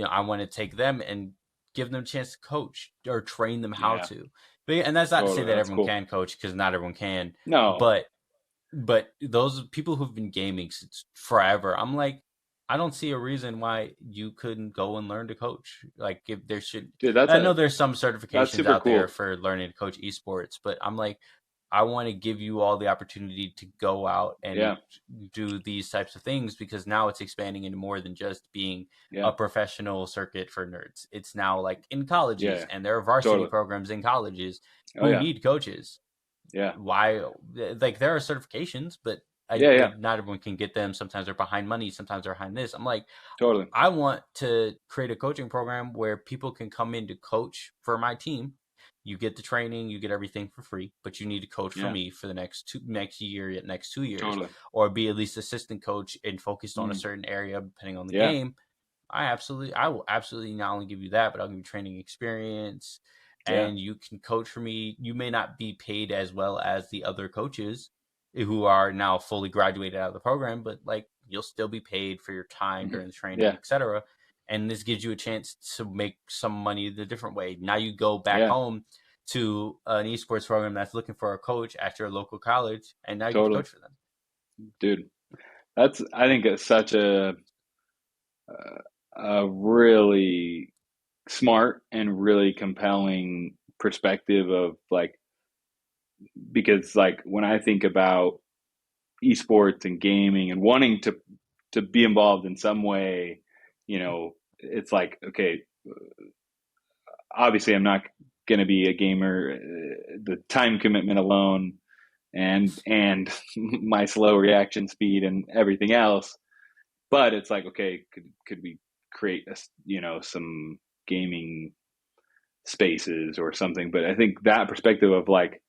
S1: I want to take them and give them a chance to coach or train them how
S2: yeah,
S1: to. And that's not to say
S2: totally.
S1: that
S2: That's
S1: everyone
S2: cool.
S1: can coach, because not everyone can.
S2: No,
S1: But those people who've been gaming since forever, I'm like, I don't see a reason why you couldn't go and learn to coach. Like, if there should,
S2: dude,
S1: I know there's some
S2: that's
S1: certifications
S2: super
S1: out there
S2: cool.
S1: for learning to coach esports, but I'm like, I want to give you all the opportunity to go out and
S2: Yeah,
S1: do these types of things, because now it's expanding into more than just being
S2: yeah,
S1: a professional circuit for nerds. It's now like in
S2: yeah,
S1: colleges,
S2: yeah,
S1: and there are varsity
S2: totally.
S1: programs in colleges
S2: Oh
S1: who
S2: yeah,
S1: need coaches.
S2: yeah,
S1: Why? Like, there are certifications, but
S2: yeah, yeah,
S1: not everyone can get them. Sometimes they're behind money, sometimes they're behind this. I'm like,
S2: totally.
S1: I want to create a coaching program where people can come in to coach for my team. You get the training, you get everything for free, but you need to coach for
S2: Yeah,
S1: me for the next year, next 2 years,
S2: totally.
S1: or be at least assistant coach and focused on a
S2: Mm,
S1: certain area depending on the
S2: yeah,
S1: game. I will absolutely not only give you that, but I'll give you training experience,
S2: yeah,
S1: and you can coach for me. You may not be paid as well as the other coaches who are now fully graduated out of the program, but like, you'll still be paid for your time
S2: mhm,
S1: during the training,
S2: yeah,
S1: etc. And this gives you a chance to make some money the different way. Now you go back
S2: yeah,
S1: home to an esports program that's looking for a coach at your local college, and now you get to
S2: totally,
S1: coach for them.
S2: dude. That's I think it's such a really smart and really compelling perspective of like because like when I think about esports and gaming and wanting to be involved in some way, it's like okay, obviously I'm not going to be a gamer. The time commitment alone and my slow reaction speed and everything else. But it's like okay, could we create some gaming spaces or something? But I think that perspective of like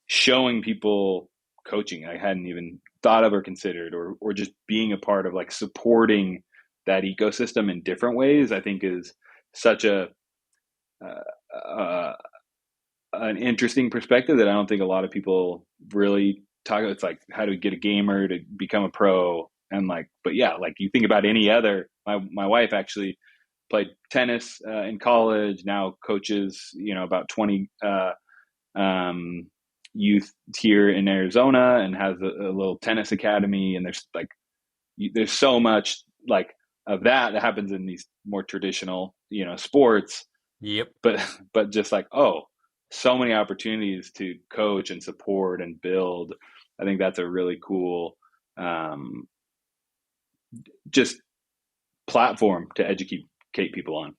S2: showing people coaching I hadn't even thought of or considered, or just being a part of like supporting that ecosystem in different ways, I think is such a uh, an interesting perspective that I don't think a lot of people really talk about. It's like how do we get a gamer to become a pro, and like, but yeah, like you think about any other. My wife actually played tennis in college. Now coaches, about 20 youth here in Arizona, and has a little tennis academy. And there's like there's so much like of that happens in these more traditional sports,
S1: Yep.
S2: but just like so many opportunities to coach and support and build. I think that's a really cool um, just platform to educate people on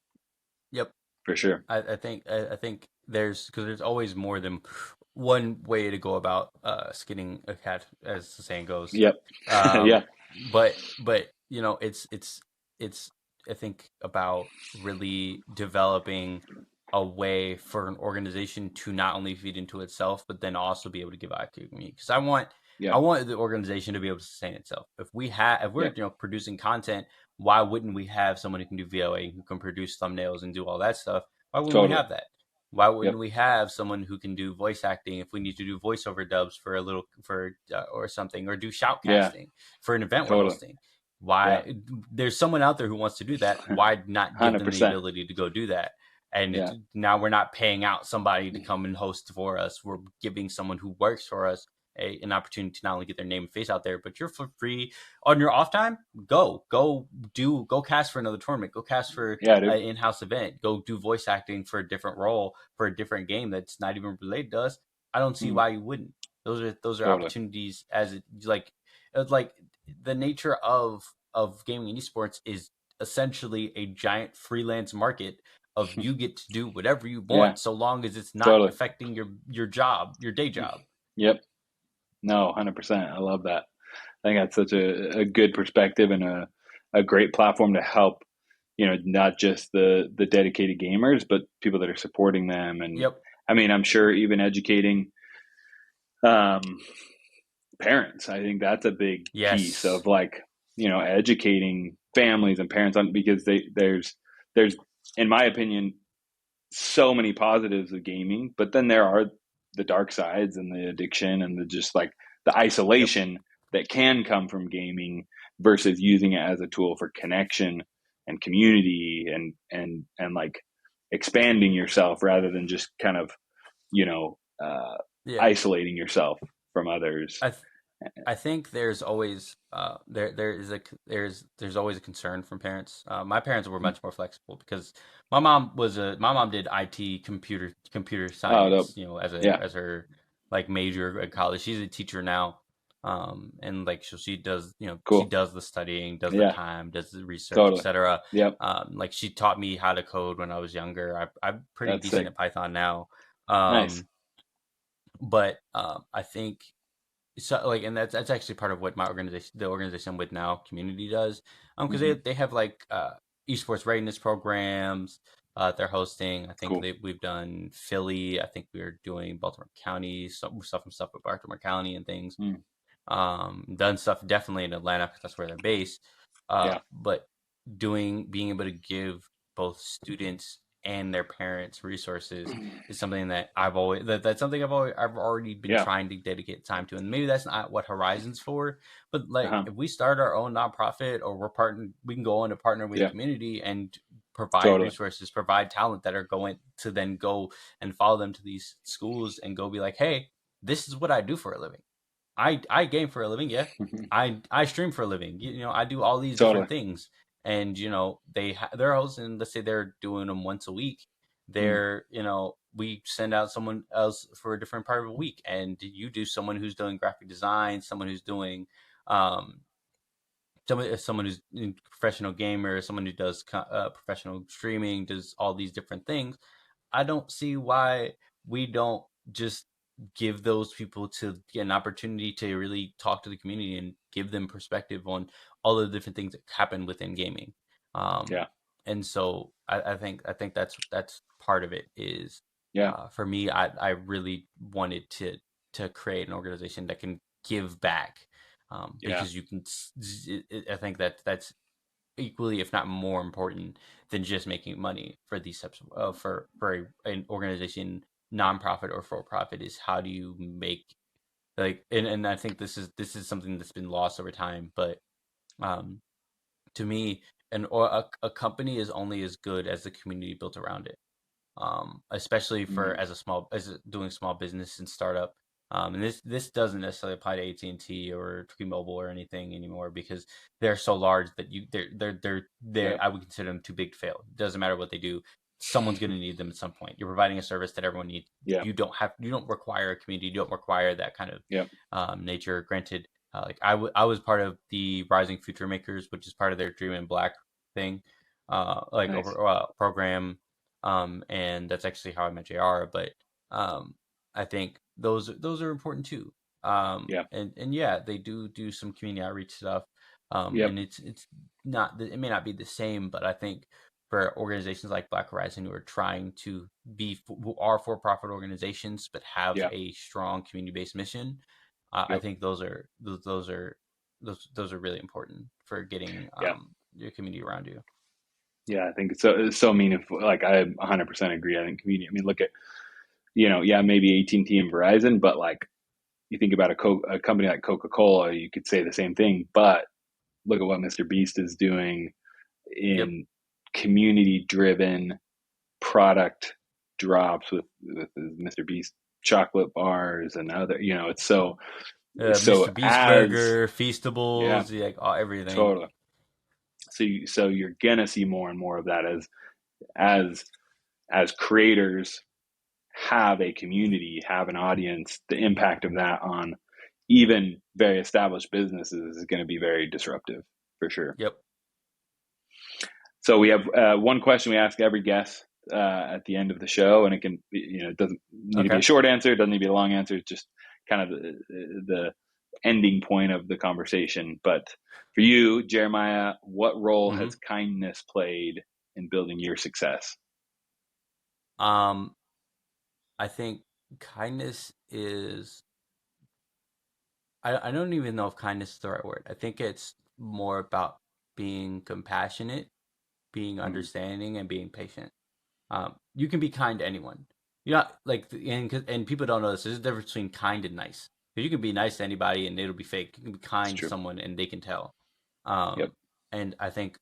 S1: Yep.
S2: for sure.
S1: I think there's always more than one way to go about skinning a cat, as the saying goes.
S2: Yep. Yeah.
S1: Um, but it's I think about really developing a way for an organization to not only feed into itself, but then also be able to give back to the community. Because I want I
S2: Yeah.
S1: want the organization to be able to sustain itself. If we're
S2: Yep.
S1: producing content, why wouldn't we have someone who can do VOA, who can produce thumbnails and do all that stuff? Why wouldn't we
S2: Totally.
S1: have that? Why wouldn't
S2: Yep.
S1: we have someone who can do voice acting if we need to do voiceover dubs for a little for or something, or do
S2: Yeah.
S1: shoutcasting for an event we're
S2: Totally.
S1: hosting?
S2: Yeah.
S1: Why There's someone out there who wants to do that. Why not give them the
S2: 100%.
S1: ability to go do that? And
S2: Yeah.
S1: now we're not paying out somebody to come and host for us. We're giving someone who works for us an opportunity to not only get their name and face out there, but you're for free on your off time. Go cast for another tournament. Go cast for
S2: Yeah,
S1: an
S2: dude.
S1: in-house event. Go do voice acting for a different role for a different game that's not even related to us. I don't see
S2: Mm,
S1: why you wouldn't. Those are
S2: totally.
S1: opportunities as like the nature of gaming and esports is essentially a giant freelance market of you get to do whatever you
S2: Yeah.
S1: want so long as it's not
S2: Totally.
S1: affecting your job, your day job.
S2: Yep. No, 100%. I love that. I think that's such a good perspective and a great platform to help, not just the dedicated gamers, but people that are supporting them. And
S1: Yep.
S2: I mean, I'm sure even educating um, parents. I think that's a big piece
S1: Yes.
S2: of like, educating families and parents on, because there's in my opinion so many positives of gaming, but then there are the dark sides and the addiction and the just like the
S1: Yep.
S2: isolation that can come from gaming versus using it as a tool for connection and community and like expanding yourself rather than just kind of you know uh,
S1: Yeah.
S2: isolating yourself from others.
S1: I th- I think there's always there's always a concern from parents. My parents were much more flexible because my mom did IT computer
S2: Oh, dope.
S1: science, as a
S2: Yeah,
S1: as her like major at college. She's a teacher now, and like so she
S2: cool.
S1: does the studying, does the
S2: Yeah,
S1: time, does the research,
S2: totally.
S1: etc.
S2: Yep,
S1: Like she taught me how to code when I was younger. I'm pretty
S2: that's
S1: decent
S2: sick.
S1: at Python now,
S2: Nice.
S1: but I think so like, and that's actually part of what the organization I'm with now, community, does, because
S2: Hmm.
S1: they have like esports readiness programs they're hosting. I think
S2: Cool.
S1: we've done Philly. I think we are doing Baltimore County, some stuff with Baltimore County and things.
S2: Mm,
S1: Done stuff definitely in Atlanta because that's where they're based.
S2: yeah.
S1: But being able to give both students and their parents resources is something that that's something I've already been
S2: Yeah.
S1: trying to dedicate time to. And maybe that's not what Horizon's for, but like
S2: Uh-huh.
S1: if we start our own nonprofit, or we can go on to partner with
S2: Yeah.
S1: community and provide
S2: Totally.
S1: resources, provide talent that are going to then go and follow them to these schools and go be like, hey, this is what I do for a living. I game for a living. Yeah, I stream for a living. I do all these
S2: Totally.
S1: different things, and they're hosting. Let's say they're doing them once a week.
S2: Mm,
S1: We send out someone else for a different part of a week, and you do someone who's doing graphic design, someone who's doing um someone who's a professional gamer, someone who does professional streaming, does all these different things. I don't see why we don't just give those people to get an opportunity to really talk to the community and give them perspective on all the different things that happen within gaming. Um,
S2: yeah.
S1: and so I think that's part of it is
S2: Yeah.
S1: for me. I really wanted to create an organization that can give back,
S2: Yeah.
S1: because you can. I think that's equally, if not more important than just making money for these types of an organization, nonprofit or for profit, is how do you make like and I think this is something that's been lost over time, but um to me, a company is only as good as the community built around it, especially for
S2: Mm,
S1: as doing small business and startup. And this doesn't necessarily apply to AT&T or T-Mobile or anything anymore, because they're so large that
S2: yeah.
S1: I would consider them too big to fail. It doesn't matter what they do, someone's going to need them at some point. You're providing a service that everyone needs.
S2: Yeah.
S1: You don't require a community. You don't require that kind of
S2: Yeah.
S1: nature. Granted, like I was part of the Rising Future Makers, which is part of their Dream in Black thing, like
S2: Nice.
S1: over program, and that's actually how I met JR. But um, I think those are important too.
S2: Yeah.
S1: And yeah, they do some community outreach stuff.
S2: Yep.
S1: And it's not it may not be the same, but I think for organizations like Black Horizon, who are trying to who are for profit organizations but have
S2: Yeah.
S1: a strong community based mission, I
S2: Yep.
S1: think those are really important for getting
S2: Yeah.
S1: your community around you.
S2: Yeah. I think it's so meaningful. Like I 100% agree. I think community. I mean, look at yeah, maybe AT&T and Verizon, but like you think about a company like Coca-Cola, you could say the same thing. But look at what Mr. Beast is doing
S1: Yep.
S2: in community-driven product drops with Mr. Beast chocolate bars and other. It's so
S1: Mr. Beast
S2: as
S1: Burger,
S2: yeah,
S1: Feastables, like everything.
S2: totally. So you're gonna see more and more of that as as creators have a community, have an audience. The impact of that on even very established businesses is going to be very disruptive for sure.
S1: Yep.
S2: So we have one question we ask every guest at the end of the show, and it doesn't need to be
S1: Okay.
S2: a short answer, it doesn't need to be a long answer. It's just kind of the ending point of the conversation. But for you, Jeremiah, what role
S1: hmm
S2: has kindness played in building your success?
S1: Um, I think kindness is. I don't even know if kindness is the right word. I think it's more about being compassionate, being
S2: Mm,
S1: understanding, and being patient. You can be kind to anyone. You're not like, and people don't know this. There's a difference between kind and nice. 'Cause you can be nice to anybody and it'll be fake. You can be
S2: it's
S1: kind to
S2: true.
S1: someone and they can tell.
S2: Yep.
S1: And I think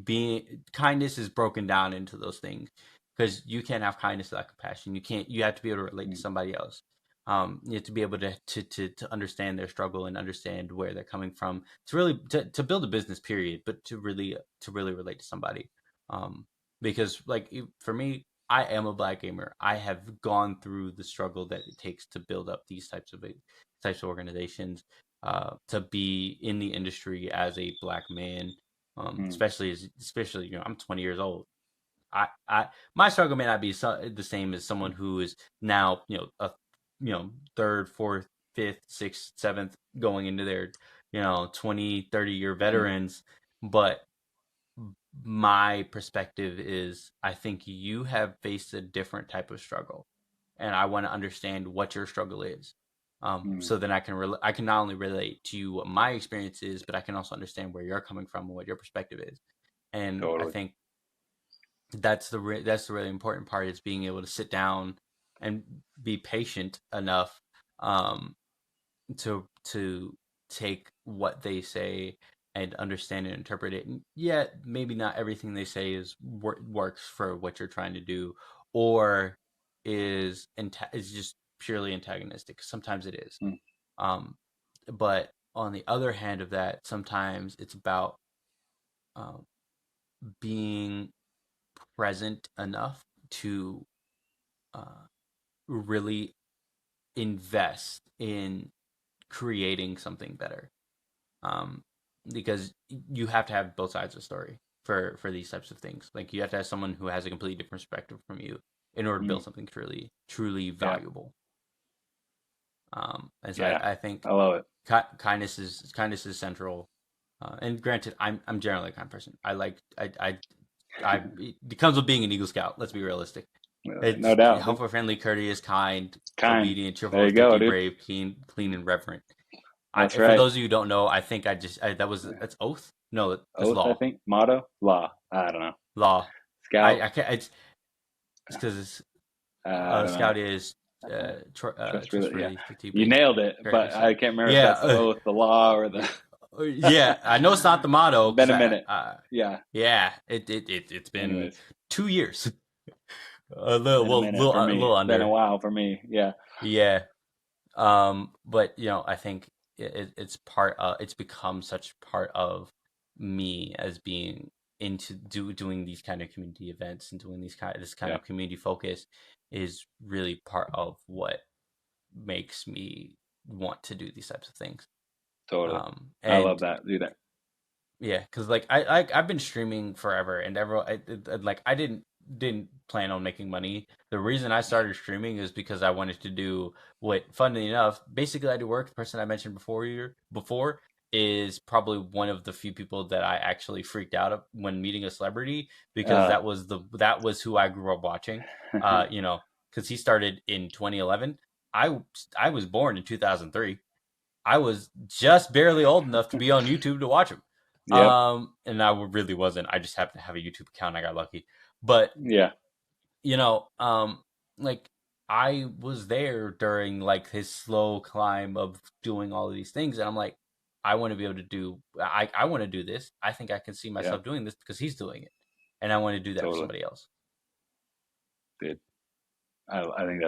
S1: being kindness is broken down into those things because you can't have kindness without compassion. You have to be able to relate to
S2: Mm,
S1: somebody else. You have to be able to understand their struggle and understand where they're coming from to really to build a business period, but to really relate to somebody. um because like for me, I am a black gamer. I have gone through the struggle that it takes to build up these types of organizations, to be in the industry as a black man,
S2: mm,
S1: especially I'm 20 years old. I my struggle may not be the same as someone who is now third, fourth, fifth, sixth, seventh, going into their 20, 30-year
S2: mm,
S1: veterans. But my perspective is, I think you have faced a different type of struggle, and I want to understand what your struggle is.
S2: mm,
S1: So then I can not only relate to what my experience is, but I can also understand where you're coming from and what your perspective is. And I
S2: totally.
S1: think that's the really important part, is being able to sit down and be patient enough, um, to take what they say and understand and interpret it. And yet, maybe not everything they say works for what you're trying to do, or is just purely antagonistic. Sometimes it is.
S2: Mm,
S1: Um, but on the other hand of that, sometimes it's about, um, being present enough to, uh, really invest in creating something better. Um, because you have to have both sides of the story for these types of things. Like, you have to have someone who has a completely different perspective from you in order to
S2: mm,
S1: build something truly
S2: yeah.
S1: valuable. And so
S2: Yeah.
S1: I think
S2: I love it.
S1: kindness is central. And granted, I'm generally a kind person. It comes with being an Eagle Scout. Let's be realistic.
S2: No
S1: It's
S2: doubt, dude.
S1: helpful, friendly, courteous, kind,
S2: Kind.
S1: obedient,
S2: There
S1: cheerful,
S2: you go,
S1: thrifty,
S2: dude.
S1: brave, clean, and reverent.
S2: That's
S1: For
S2: right.
S1: those of you who don't know, I think that's oath. No, that's
S2: Oath, I
S1: law.
S2: think. Motto? Law. I don't know.
S1: Law.
S2: Scout?
S1: I can't. It's because
S2: I don't know.
S1: Scout is
S2: Trust really. Yeah.
S1: trustworthy, thrifty,
S2: You
S1: brave,
S2: nailed it, but
S1: courteous.
S2: I can't remember if
S1: Yeah,
S2: that's the oath, the law, or the.
S1: yeah. I know it's not the motto
S2: Been
S1: because
S2: a minute. Yeah.
S1: yeah, it's been
S2: Anyways,
S1: 2 years. A little,
S2: been a minute for
S1: a
S2: me.
S1: little
S2: Been a
S1: under.
S2: while for me. Yeah.
S1: Yeah. But I think it's become such part of me as being into doing these kind of community events and doing this kind
S2: Yeah.
S1: of community focus is really part of what makes me want to do these types of things.
S2: Totally. I love
S1: And
S2: that. Do that.
S1: yeah, because like I've been streaming forever, and like I didn't plan on making money. The reason I started streaming is because I wanted to do what, funnily enough, basically I do work. The person I mentioned before is probably one of the few people that I actually freaked out when meeting a celebrity, because
S2: Uh,
S1: that was who I grew up watching. Because he started in 2011. I I was born in 2003. I was just barely old enough to be on YouTube to watch them.
S2: Yep.
S1: And I really wasn't. I just happened to have a YouTube account. I got lucky. But
S2: Yeah.
S1: you know, like I was there during like his slow climb of doing all of these things, and I'm like, I want to be able to do. I want to do this. I think I can see
S2: Yeah.
S1: myself doing this because he's doing it, and I want to do that for
S2: Totally.
S1: somebody else.
S2: Good. I think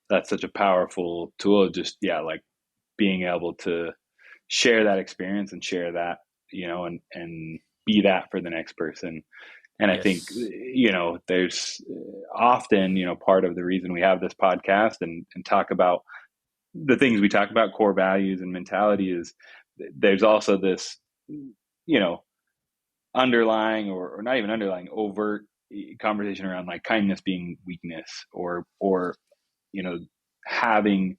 S2: that's such a powerful tool. Just yeah, like being able to share that experience and share that, and be that for the next person. And I think,
S1: Yes.
S2: there's often, part of the reason we have this podcast and talk about the things we talk about, core values and mentality, is there's also this, you know, underlying or not even underlying, overt conversation around like kindness being weakness, or, you know, having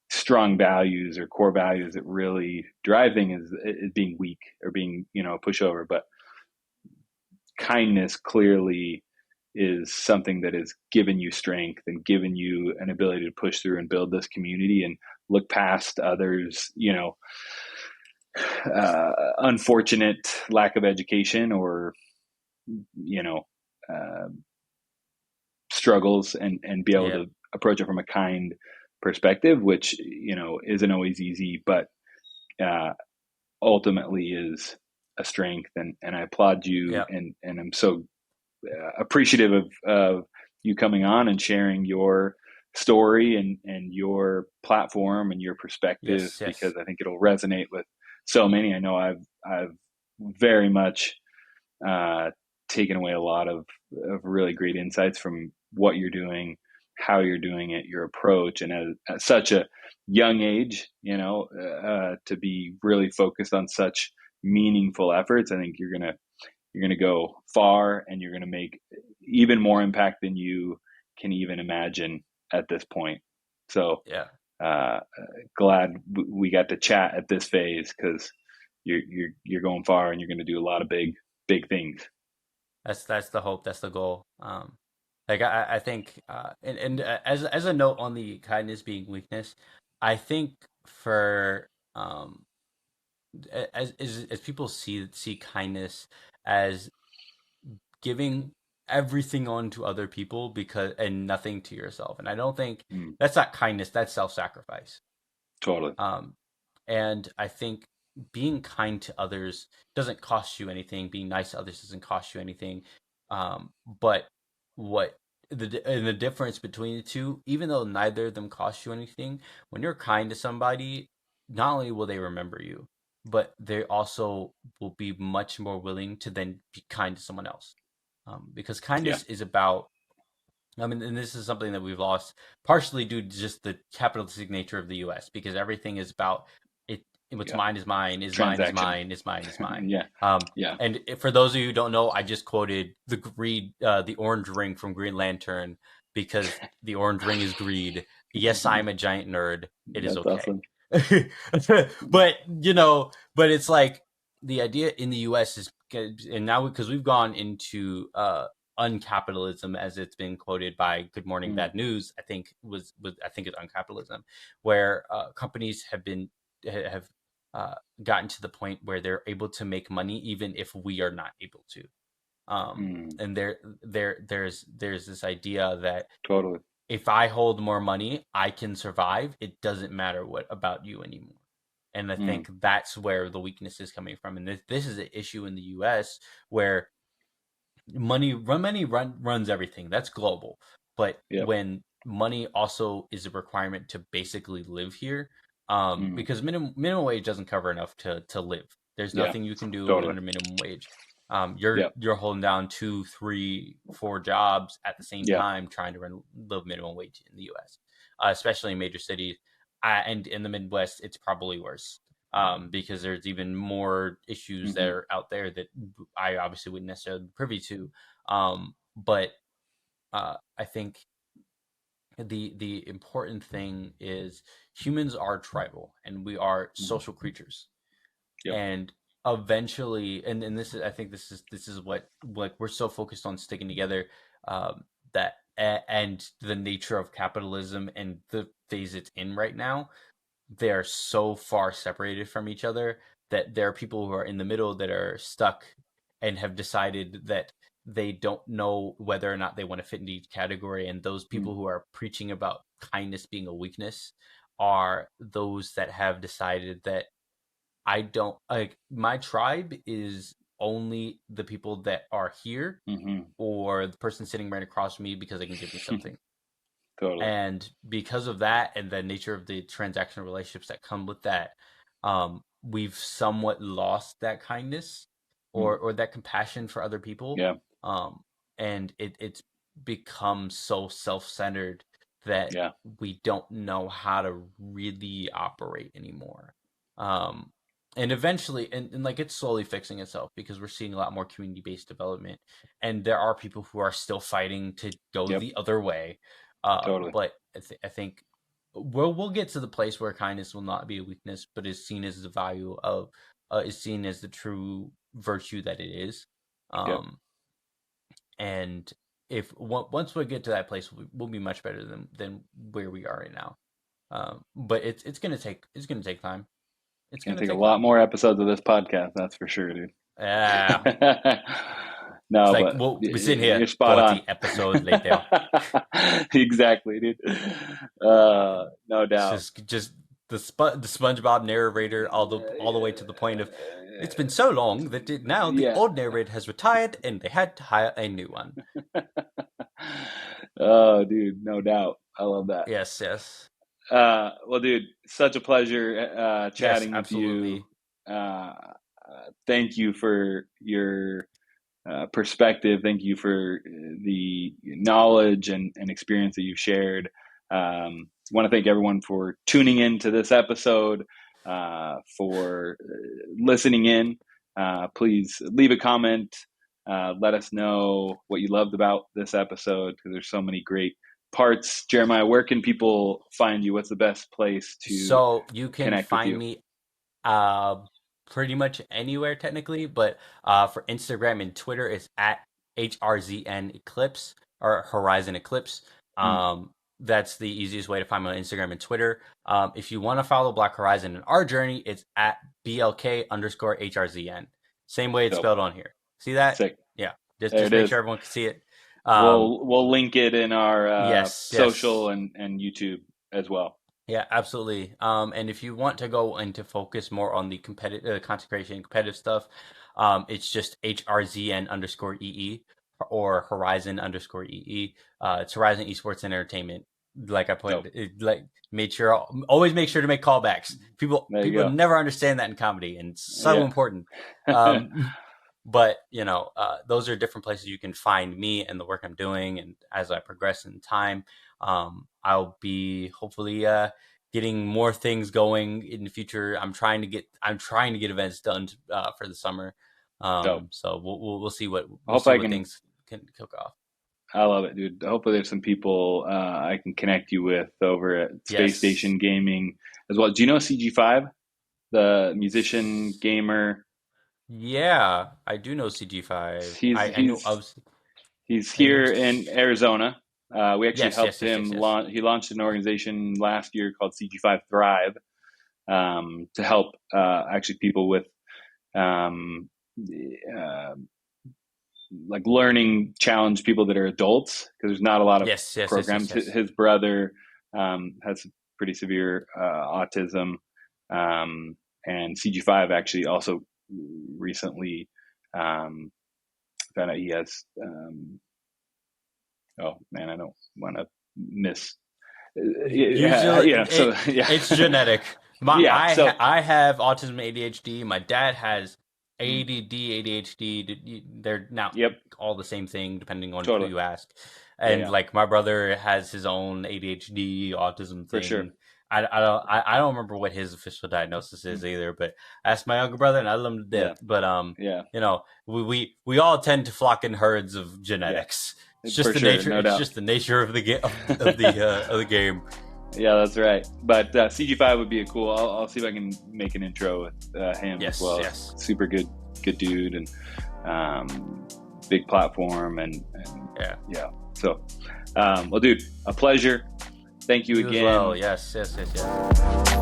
S2: strong values or core values that really drive things is being weak or being, a pushover. But kindness clearly is something that has given you strength and given you an ability to push through and build this community and look past others, unfortunate lack of education or, you know, uh, struggles, and be able
S1: Yeah.
S2: to approach it from a kind perspective, which, isn't always easy, but uh, ultimately is a strength. And I applaud you,
S1: Yeah.
S2: and I'm so appreciative of you coming on and sharing your story and your platform and your perspective,
S1: Yes.
S2: because
S1: Yes.
S2: I think it'll resonate with so many. I know I've very much uh, taken away a lot of really great insights from what you're doing, how you're doing it, your approach, and at such a young age, to be really focused on such meaningful efforts. I think you're gonna go far, and you're gonna make even more impact than you can even imagine at this point. So
S1: Yeah.
S2: uh, glad we got to chat at this phase, because you're going far, and you're going to do a lot of big things.
S1: That's the hope. That's the goal. Like I think, and as a note on the kindness being weakness, I think for as people see kindness as giving everything on to other people because and nothing to yourself, and I don't think
S2: Mm,
S1: that's not kindness. That's self-sacrifice.
S2: totally.
S1: Um, and I think being kind to others doesn't cost you anything. Being nice to others doesn't cost you anything. But what the difference between the two, even though neither of them cost you anything, when you're kind to somebody, not only will they remember you, but they also will be much more willing to then be kind to someone else. Because
S2: Yeah.
S1: kindness is about, I mean, and this is something that we've lost partially due to just the capitalistic nature of the U.S. because everything is about it. What's
S2: Yeah.
S1: mine is mine, is mine is
S2: Transaction.
S1: mine, is mine is mine.
S2: Yeah.
S1: Um,
S2: Yeah.
S1: and for those of you who don't know, I just quoted the orange ring from Green Lantern because the orange ring is greed. Yes, I'm a giant nerd. It is
S2: That's
S1: okay.
S2: awesome.
S1: But but it's like the idea in the U.S. is, and now because we've gone into uncapitalism as it's been quoted by Good Morning
S2: Mm,
S1: Bad News, I think I think it's uncapitalism, where companies have uh, gotten to the point where they're able to make money even if we are not able to.
S2: mm,
S1: And there's this idea that
S2: totally.
S1: if I hold more money, I can survive. It doesn't matter what about you anymore. And I
S2: Mm,
S1: think that's where the weakness is coming from. And this is an issue in the U.S. where runs everything. That's global. But
S2: yep.
S1: when money also is a requirement to basically live here,
S2: Mm,
S1: because minimum wage doesn't cover enough to live. There's
S2: yeah.
S1: nothing you can do
S2: Totally.
S1: under minimum wage.
S2: Yep.
S1: You're holding down two, three, four jobs at the same
S2: Yeah.
S1: time trying to live minimum wage in the U.S., especially in major cities, and in the Midwest, it's probably worse. Because there's even more issues that
S2: Hmm.
S1: are out there that I obviously wouldn't necessarily be privy to. But I think the important thing is humans are tribal and we are
S2: Hmm.
S1: social creatures,
S2: Yep.
S1: and eventually, and this is, I think this is what, like, we're so focused on sticking together, that and the nature of capitalism and the phase it's in right now. they are so far separated from each other that there are people who are in the middle that are stuck and have decided that they don't know whether or not they want to fit into each category. And those people
S2: Mm.
S1: who are preaching about kindness being a weakness are those that have decided that I don't like my tribe is only the people that are here
S2: Mm-hmm.
S1: or the person sitting right across from me because they can give me something.
S2: Totally.
S1: And because of that and the nature of the transactional relationships that come with that, we've somewhat lost that kindness
S2: Mm.
S1: or that compassion for other people.
S2: Yeah.
S1: Um, and it's become so self-centered that
S2: Yeah.
S1: we don't know how to really operate anymore. Um, and eventually, and like it's slowly fixing itself because we're seeing a lot more community-based development, and there are people who are still fighting to go
S2: Yep.
S1: the other way.
S2: Totally.
S1: But I think we'll get to the place where kindness will not be a weakness, but is seen as the value of is seen as the true virtue that it is.
S2: Yep.
S1: Um, and if once we get to that place, we'll be much better than where we are right now. But it's gonna take time. It's
S2: It's gonna
S1: gonna
S2: take a
S1: take
S2: lot
S1: time.
S2: more episodes of this podcast, that's for sure, dude.
S1: Yeah, it's
S2: No,
S1: like
S2: but
S1: we're sitting here
S2: you're spot on.
S1: 40 episodes later.
S2: Exactly, dude. No
S1: It's
S2: doubt.
S1: just the SpongeBob narrator all the way to the point of it's been so long that now the
S2: Yeah.
S1: old narrator has retired and they had to hire a new one.
S2: Oh, dude, no doubt. I love that.
S1: Yes, yes,
S2: Well, dude, such a pleasure
S1: yes,
S2: chatting with you.
S1: absolutely.
S2: Uh, Thank you for your perspective. Thank you for the knowledge and experience that you've shared. Want to thank everyone for tuning in to this episode, for listening in. Please leave a comment. Let us know what you loved about this episode because there's so many great parts. Jeremiah, where can people find you? What's the best place to
S1: So you can
S2: connect with
S1: find
S2: you?
S1: me uh pretty much anywhere technically, but for Instagram and Twitter it's at HRZN Eclipse or Horizon Eclipse.
S2: Mm,
S1: Um that's the easiest way to find me on Instagram and Twitter. If you want to follow Black Horizon and our journey, it's at BLK_HRZN. Same way it's
S2: dope.
S1: spelled on here. See that?
S2: Sick.
S1: Yeah.
S2: There
S1: Just
S2: it
S1: make
S2: is.
S1: sure everyone can see it. Um
S2: We'll link it in our
S1: yes,
S2: social
S1: yes.
S2: and YouTube as well.
S1: Yeah, absolutely. And if you want to go into focus more on the competitive content creation and competitive stuff, it's just HRZN_EE or Horizon_EE. It's Horizon Esports and Entertainment. Like I put
S2: Dope.
S1: it, like made sure always make sure to make callbacks.
S2: There you
S1: People
S2: go.
S1: never understand that in comedy, and it's so
S2: Yeah.
S1: important. But those are different places you can find me and the work I'm doing, and as I progress in time, I'll be hopefully getting more things going in the future. I'm trying to get events done for the summer.
S2: Dope.
S1: So we'll see what
S2: I
S1: we'll
S2: hope
S1: see
S2: I
S1: what
S2: can.
S1: things can kick off.
S2: I love it, dude. Hopefully, there's some people I can connect you with over at Space
S1: Yes,
S2: Station Gaming as well. Do you know CG5, the musician gamer?
S1: yeah, I do know CG5.
S2: He's
S1: I know
S2: he's
S1: of.
S2: he's
S1: I know.
S2: here in Arizona. We actually
S1: Yes,
S2: helped
S1: yes, yes, yes,
S2: him
S1: yes.
S2: launch. He launched an organization last year called CG5 Thrive to help actually people with um, uh, like learning challenge people that are adults because there's not a lot of
S1: Yes, yes, yes, yes,
S2: programs.
S1: yes.
S2: His brother has pretty severe autism, and CG5 actually also recently found out he has. Oh man, I don't want to miss.
S1: Usually,
S2: Yeah, so yeah,
S1: it's genetic.
S2: yeah. So
S1: I have autism, ADHD. My dad has
S2: mm,
S1: ADD, ADHD. They're now
S2: yep,
S1: all the same thing, depending on who
S2: totally.
S1: you ask.
S2: Yeah,
S1: And
S2: yeah,
S1: like my brother has his own ADHD, autism
S2: for sure.
S1: thing. I don't remember what his official diagnosis is
S2: Mm,
S1: either. But I asked my younger brother, and I love him to
S2: yeah,
S1: death. But
S2: yeah,
S1: we all tend to flock in herds of
S2: yeah,
S1: genetics. It's just
S2: for
S1: the
S2: sure,
S1: nature.
S2: no
S1: It's
S2: doubt.
S1: just the nature of the game of the game.
S2: Yeah, that's right. But CG5 would be a cool. I'll see if I can make an intro with him as
S1: Yes,
S2: well.
S1: yes,
S2: Super good dude, and big platform, and
S1: yeah.
S2: yeah. So, well, dude, a pleasure. Thank you
S1: You as well.
S2: again.
S1: Yes, yes, yes, yes.